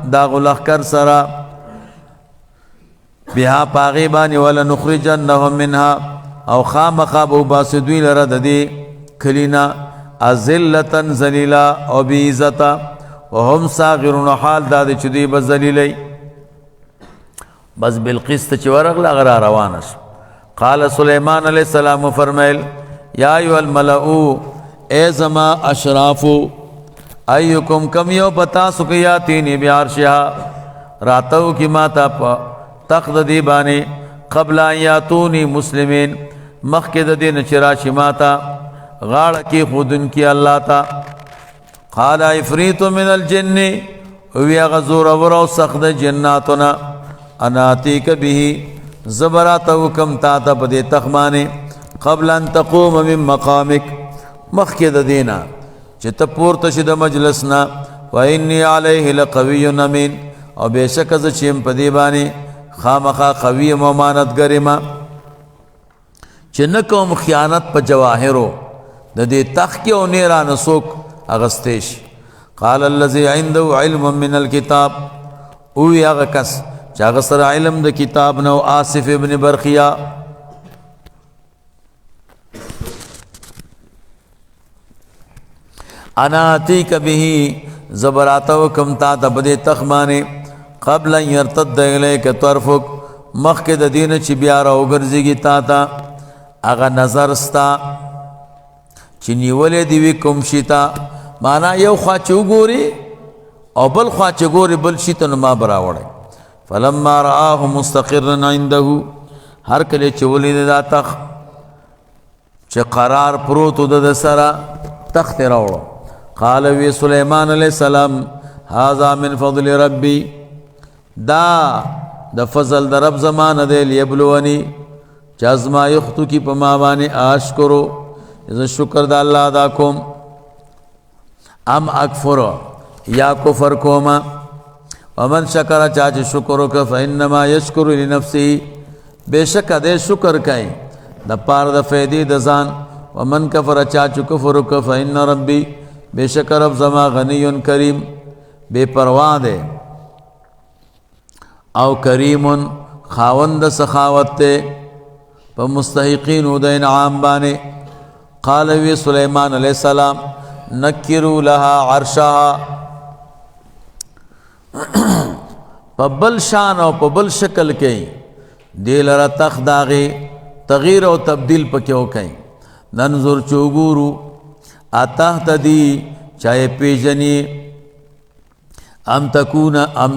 داغو لخکر سرا بها پاغی بانی ولا نخرجنهم منها او خامخا بو باسدوی لرد دی کلینا ازلتن زلیلا او بیعزتا وهم صاغرون حال داد چدی بزلیلی. بس بالقسط چی ورغلا غرا روانش. قال سلیمان علیہ السلام فرمیل یا ایو الملعو اے زما اشرافو ایوکم کم یو پتا سکیاتینی بیارشہا راتو کی ماتا پا تخت دی بانی قبل ان یاتونی مسلمین مخکد دین چراشی ماتا غاڑ کی خودن کی اللہ تا. قال افریت من الجن وی غزور ورو سخت جناتنا اناتی کبھی زبراتو کم تاتا پدی تخمانے قبل ان تقوم من مقامک مخکد دینا چت پورت شد مجلسنا و انی علیہ لقوی امین او بے شک از چیم پدی بانی خامخا قوی ممانت گرما چنکوم خیانت پا جواہرو د دې تخ کې او نه را نسوک اغستیش. قال الذي عنده علم من الكتاب او هغه کس چې هغه سره علم د کتاب نو آصف ابن برخیا انا اتیک به زبراتو کم تا د بده تخمانه قبل ان يرتد الیک طرفک مخک د دین چې بیا راو ګرځيږي تا تا هغه نظر ستا چنی ولې دی وی کوم شیتا معنا یو خوا چوغوري او بل خوا چوغوري بل شیته نو ما براوړ. فلما رآه مستقرا عنده هر کله چولې دا تخ چې قرار پروت د سرا تخت راوړ. قال وی سليمان عليه السلام هذا من فضل ربي دا د فضل د رب زمانه دی لیبلونی چازما یختو کی پما باندې اشکرو اذا شکر دا اللہ ادا کوم ام اکفر یا کفر کوما. ومن شکر چاچ شکر کا فانما یشکر لنفسه بے شک دے شکر کئ د پار د فیدی د ځان. ومن کفر چاچ کفر کا فان ربی بے شک رب زما غنی کریم بے پروا دے او کریم خاوند سخاوت تے په مستحقین د انعام باندې. قال وی سلیمان علیہ السلام نکروا لها عرشها پبل شان او پبل شکل کئی دیل را تخ داغی تغییر او تبدیل پکیو کئی. ننظر چوگورو آتاہ تدی چاہے پیجنی ام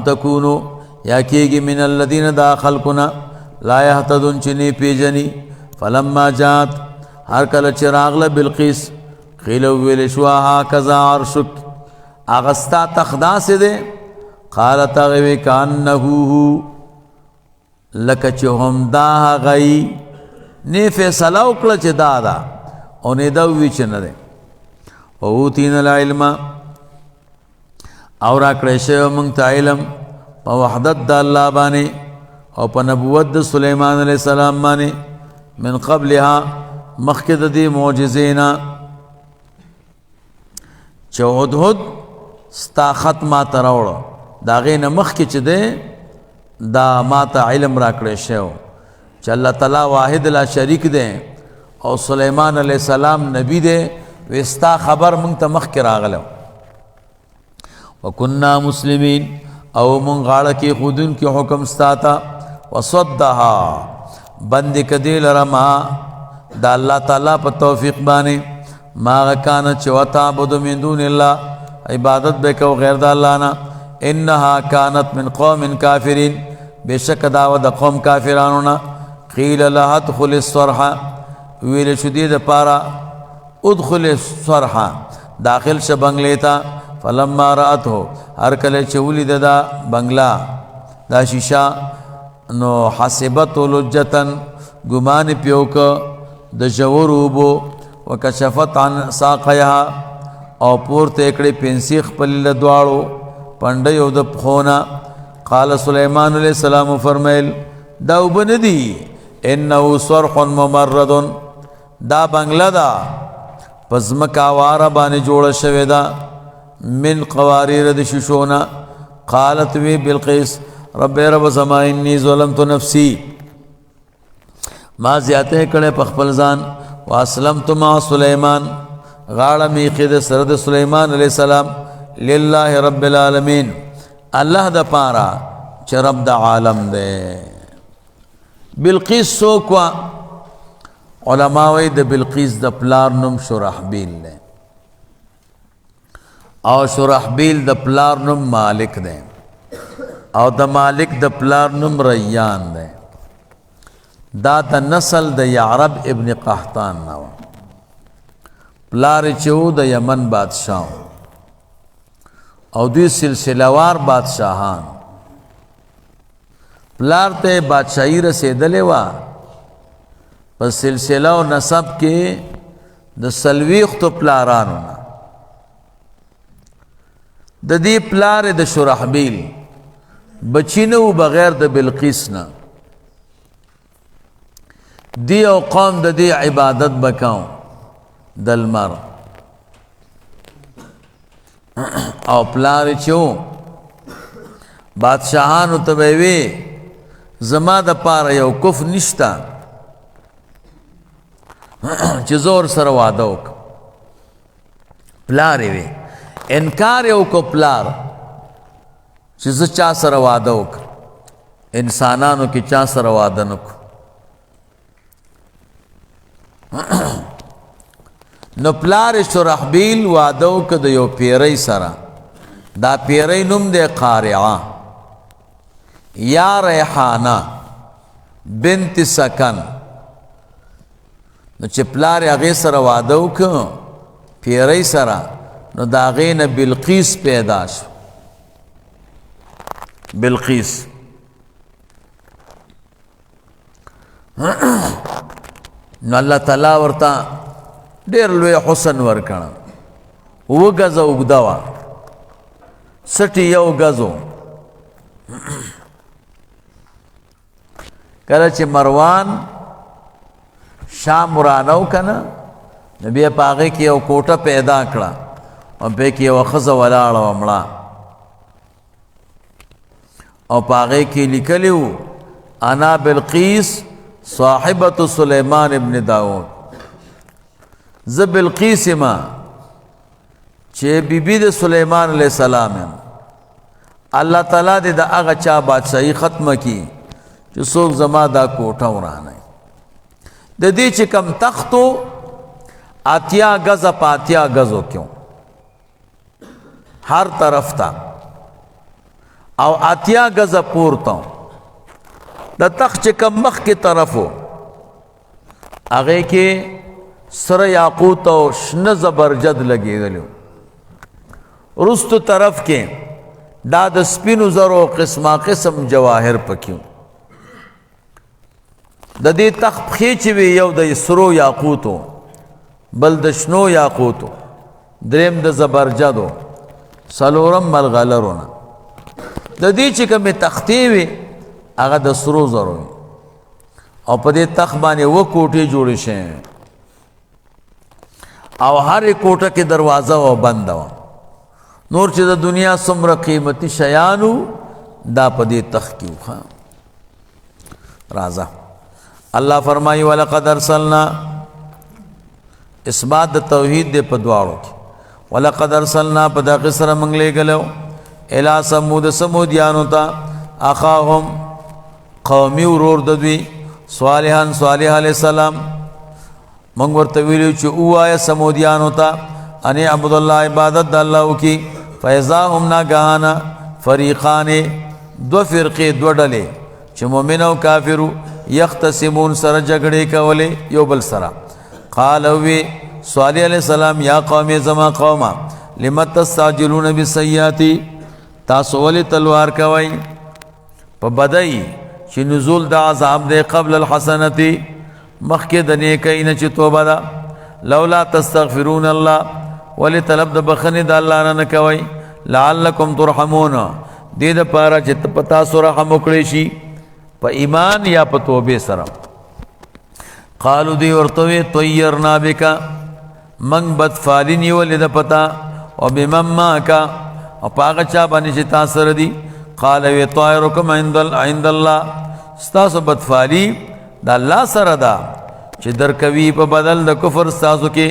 تکونو یا کیگی من الذین داخل کنا لا یحتدن چنی پیجنی. فلما جات ہر کل چراغل بلقیس خیلو ویل شواہا کذا عرشک اغسطا تخدا سے دے. قالت اغوی کانہو لکچہم دا غی نے فیصلہ اکلا چھ دادا اونے دوی چھ ندے. اوتین العلم اور اکڑیشے منگتا علم پا وحدت دا اللہ بانے او پا نبوت دا سلیمان علیہ السلام بانے من قبلها مخکې د دې معجزې نه چې هدهد ستا خط ما ته راوړه د هغې نه مخکې چې دی دا ما ته علم راکړی شوی چې الله تعالی واحد لا شریک دی او سلیمان علیہ السلام نبی دی وی ستا خبر مونږ ته مخکې راغلی وکنا مسلمین او مونږ غاړه کې ښودونکي حکم ستا ته وصدها بندې کدی لره ما د الله تعالی په توفیق باندې ما هغه کانه چې وتعبد من دون الله عبادت به کو غیر د الله نه انها كانت من قوم کافرین بشک دا د قوم کافرانو نه قیل لها ادخل الصرح ویل شدید پارا ادخل الصرح داخل ش بنگلې ته فلما رأته هر کله چې ولید دا بنگلا دا شیشه نو حسبت لجتن ګمان پیوک د جوروبو وکشفت عن ساقيها او پورته کړي پنسي خپل دواړو پنده یو د پخونه قال سليمان عليه السلام فرمایل دا وبندي انه صرح ممرد دا بنگلا دا پزمکا واره باندې جوړ شوی دا من قوارير د ششونه قالت وی بلقیس رب زما انی ظلمت نفسی ما زیاته کړه په خپل ځان واسلمت مع سليمان غاړه میخې د سره د سليمان عليه السلام لله رب العالمین الله د پاره چې رب د عالم دی بلقیس څوک وا علماء وی د بلقیس د پلار نوم شرحبیل دی او شرحبیل د پلار نوم مالک دی او د مالک د پلار نوم ریان دی دا د نسل د یعرب ابن قحطان نو پلار چو د یمن بادشاہ او دوی سلسلوار بادشاہان پلار ته بادشاہی رسیدلې وا په سلسله او نسب کې د سلويختو پلارانو نه د دې پلار د شرحبیل بچینو بغیر د بلقیس نه دی او قوم د دې عبادت بکاو دلمر او پلار چو بادشاہانو ته وی زما د پاره یو کف نشتا چې زور سره واده وک پلار وی انکار یو کو پلار چې زه چا سره واده وک انسانانو کې چا سره واده نک نو پلار شرحبیل واده وک د یو پیری سره دا پیری نوم دی قارعه یا ریحانه بنت سکن نو چې پلار هغې سره واده وک پیری سره نو د هغې نه بلقیس پیدا شو بلقیس نو الله تعالی ورته ډېر لوی حسن ورکړه 2 غزه اوږده وه 61 غزو کله چې مروان شام ورانو کنه نبی په هغې کې یو کوټه پیدا کړه او په کې یوه ښځه ولاړه وه مړه او په هغې کې لیکلي وو انا بلقیس صاحبة سلیمان ابن داود زه بلقیس ما چې بیبي د سلیمان علیہ السلام الله تعالی دې د هغه چا بادشاہي ختمه کړي چې څوک زما دا کوټه ورانه د دې چې کم تختو 8 غزه په 8 غزو کیوں هر طرف تا او 8 غزه پورته د تخت چې کم مخ کې طرفو هغه کې سره یاقوت او شنه زبرجد لګېدلو رستو طرف کې دا د سپینو زرو قسمه قسم جواهر پکیو د دې تخت پښې چې وي یو د سرو یاقوتو بل د شنو یاقوتو دریم د زبرجدو څلورم ملغلرونه د دې چې کومې تختې وي هغه د سرو زرو او په دې تخت باندې 2 کوټې جوړې شوې او هر کوټه کې دروازه و بنده و. نور چې د دنیا څومره قیمتي شیانو دا په دې تخت کې وخا راځه. الله فرمایي ولقد ارسلنا، اثبات د توحید دې په دواړو کې. ولقد ارسلنا په دغه سره موږ لېږلو الی ثمود، ثمودیانو ته اخاهم قومي ورور د دوی صالحان، صالح علیہ السلام. موږ ورته ویلو چې ووایه ثمودیانو ته ان اعبدوا الله، عبادت د الله وکړي. فاذا هم ناګهانه فریقان، دو فرقې دو ډلې چې مؤمن او کافرو یختصمون سره جګړې کولې یو بل سره. قال وی صالح علیہ السلام یا قوم زما قوما لم تستعجلون بالسیئات، تاسو ولې تلوار کوئ په بدای چې نزول د عذاب دی قبل الحسنتی، مخکې د نیکۍ نه چې توبه ده. لولا تستغفرون الله، ولې طلب د بخښنې د الله نه کوئ. لعلکم ترحمون، دې دپاره چې په تاسو رحم وکړی شي په ایمان یا په توبې سره. قالو دی ورته وی طیرنا بک، من بدفالی نیولې د پتا او بمن معک، او په هغه چا باندې چې تا سره دي. قال وی طائرکم عند الله، ستاسو بدفالی د الله سره ده چې درکوي په بدل د کفر ستاسو کې.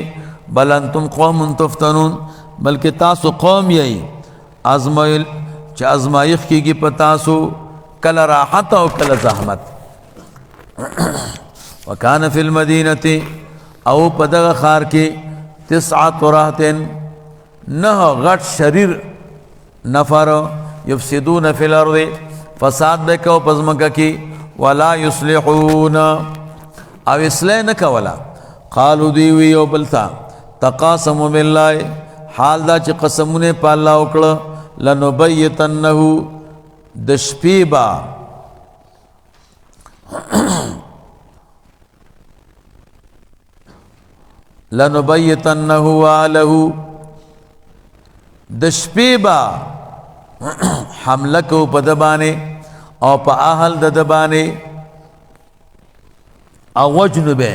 بل انتم قوم تفتنون، بلکې تاسو قوم یې ازمایل چې ازمایښ کېږي په تاسو، کله راحت او کله زحمت. وکان فی المدینه، او په دغه ښار کې 9 رهط، 9 غټ شریر نفر یفسدون فی الارض، فساد به کو په ځمکه کې. ولا یصلحون، او اصلاح نه کوله. قالو دی وی یو بل ته تقاسموا بالله، حال دا چې قسمونه په الله وکړه. لنبیتنه، د شپې با لنبیتنه وعله، د شپې با حمله کو په د باندې او په اهل د د باندې او وجنو به.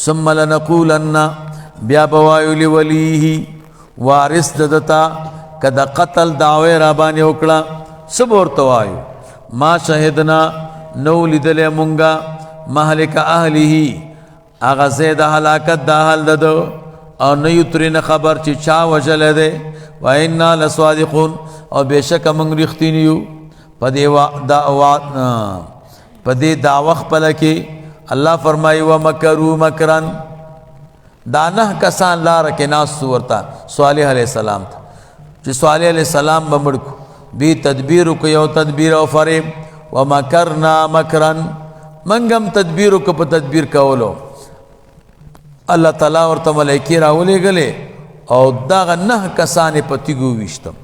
ثم لنقولن، بیا بوایو لولیه، وارث ددتا کدا قتل دعوی را باندې وکړه. سب ورته وایو ما شهدنا، نو لیدلې مونږه مهلک اهله، هغه زید هلاکت د اهل ددو، او نه یو ترې خبر چې چا وجل ده. و انا لصادقون، او بشک موږ رښتینی یو په دې دعوه خپله کې. الله فرمایي ومکروا مکرا، دا 9 کسان لاره کې ناست ورته صالح علیہ السلام ته چې صالح علیہ السلام به مړ کو. دوی تدبیر وکړو، یو تدبیر او فریب. ومکرنا مکرا، موږ هم تدبیر وکړو په تدبیر کولو. الله تعالی ورته ملایکې راولېږلې او دغه 9 کسان یې په تیږو ویشتم.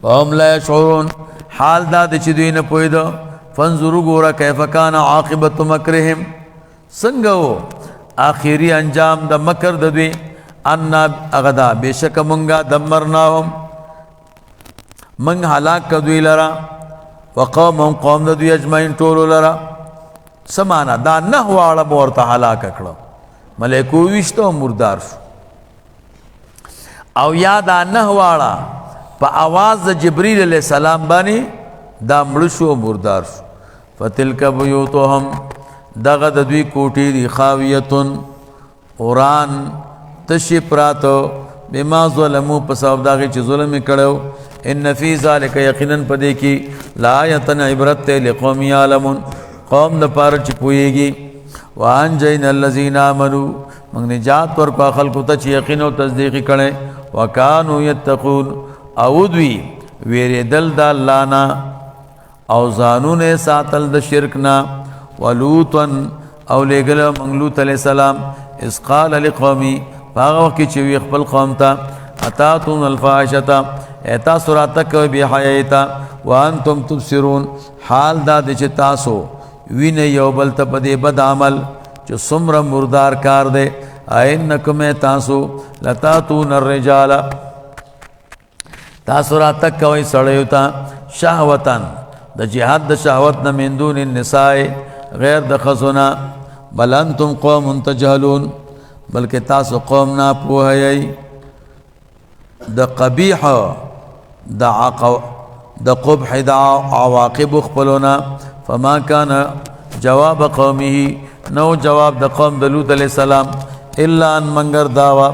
وهم لا یشعرون، حال دا دی چې دوی نه پوهېده. فانظروا ګوره کیف کان عاقبت مکرهم، څنګه و آخري انجام د مکر د دوی. انا اغدا، بېشکه مونږه دمرناهم، مونږ هلاک که دوی لره. وقومهم، قوم د دوی اجمعین ټولو لره. څه معنا؟ دا 9 واړه به ورته هلاکه کړه، ملایکو وویشته او مردار شو. او یا دا 9 واړه په آواز د جبریل علیہ السلام باندې دا مړ شو او مردار شو. فتلک بیوتهم، دغه د دوی کوټې دي خاویتون، اوران تشی پراتو، بما ظلمو، په سبب د هغې چې ظلم یې کړی. ان فی ذلک، یقینا په دې کې لآیة عبرت دی لقوم یعلمون، قوم دپاره چې پوهېږي. وانجینا الذین آمنوا، موږ نجات ورکړو خلکو ته چې یقین او تصدیق یې کړی. وکانو یتقون، او دوی ویرېدل د الله نه او ځانونه ساتل د شرک نه. ولوطا، او لېږلی موږ لوط علیہ السلام اذ قال لقومي، په هغه وخت کې چې وی خپل قوم ته اتاتون الفاحشة، تاسو راته کوئ بېحیایي ته. وانتم تبصرون، حال دا دی چې تاسو وینئ یو بل ته په دې بد عمل چې څومره مردار کار دی. اینکم، تاسو لتاتون الرجال، تاسو راته کوئ سړیو ته شهوتن، د جهاد د شهوت نه، من دون النساء، غیر د ښځو نه. بل انتم قوم تجهلون، بلکې تاسو قوم ناپوه یئ د قبیح د قبح د عواقب خپلونه. فما کان جواب قومه نو جواب د قوم د لوط علیہ السلام الا ان منگر داوا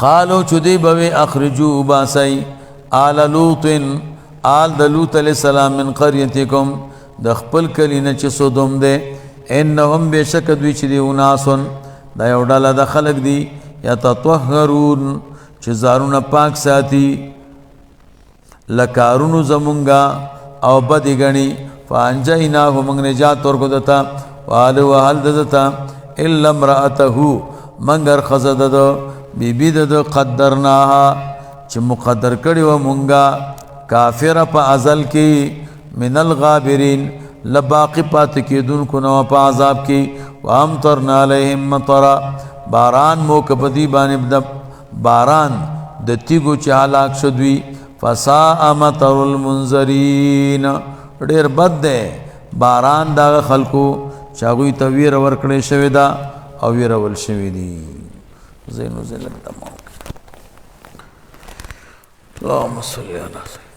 قالو چدی بوی اخرجو باسی آل لوط آل د لوط علیہ السلام من قریتکم د خپل کلینه چې سودوم ده انهم بشک دوی چې دی اناسن دا یو ډله د خلق دی یتطهرون چې زارونه پاک ساتي لکارونو زمونږه او بدی غنی فانجیناه موږ نجات ورکو دتا والو وهل دتا الا امراته منگر خزد د بیبی د قدرناها چې مقدر کړي و مونږه کافر په ازل کې من الغابرین لباقی پات کېدون کو نو په عذاب کې وامطرنا علیهم مطرا باران مو کبدی باندې باران د تیګو چې هلاک شدوی فساء مطر المنذرین ډیر بد ده باران دا خلکو چاغوی ته ویر ورکړې شوی دا او ویر ول شوی دی زینو زلک تمام اللهم صل علی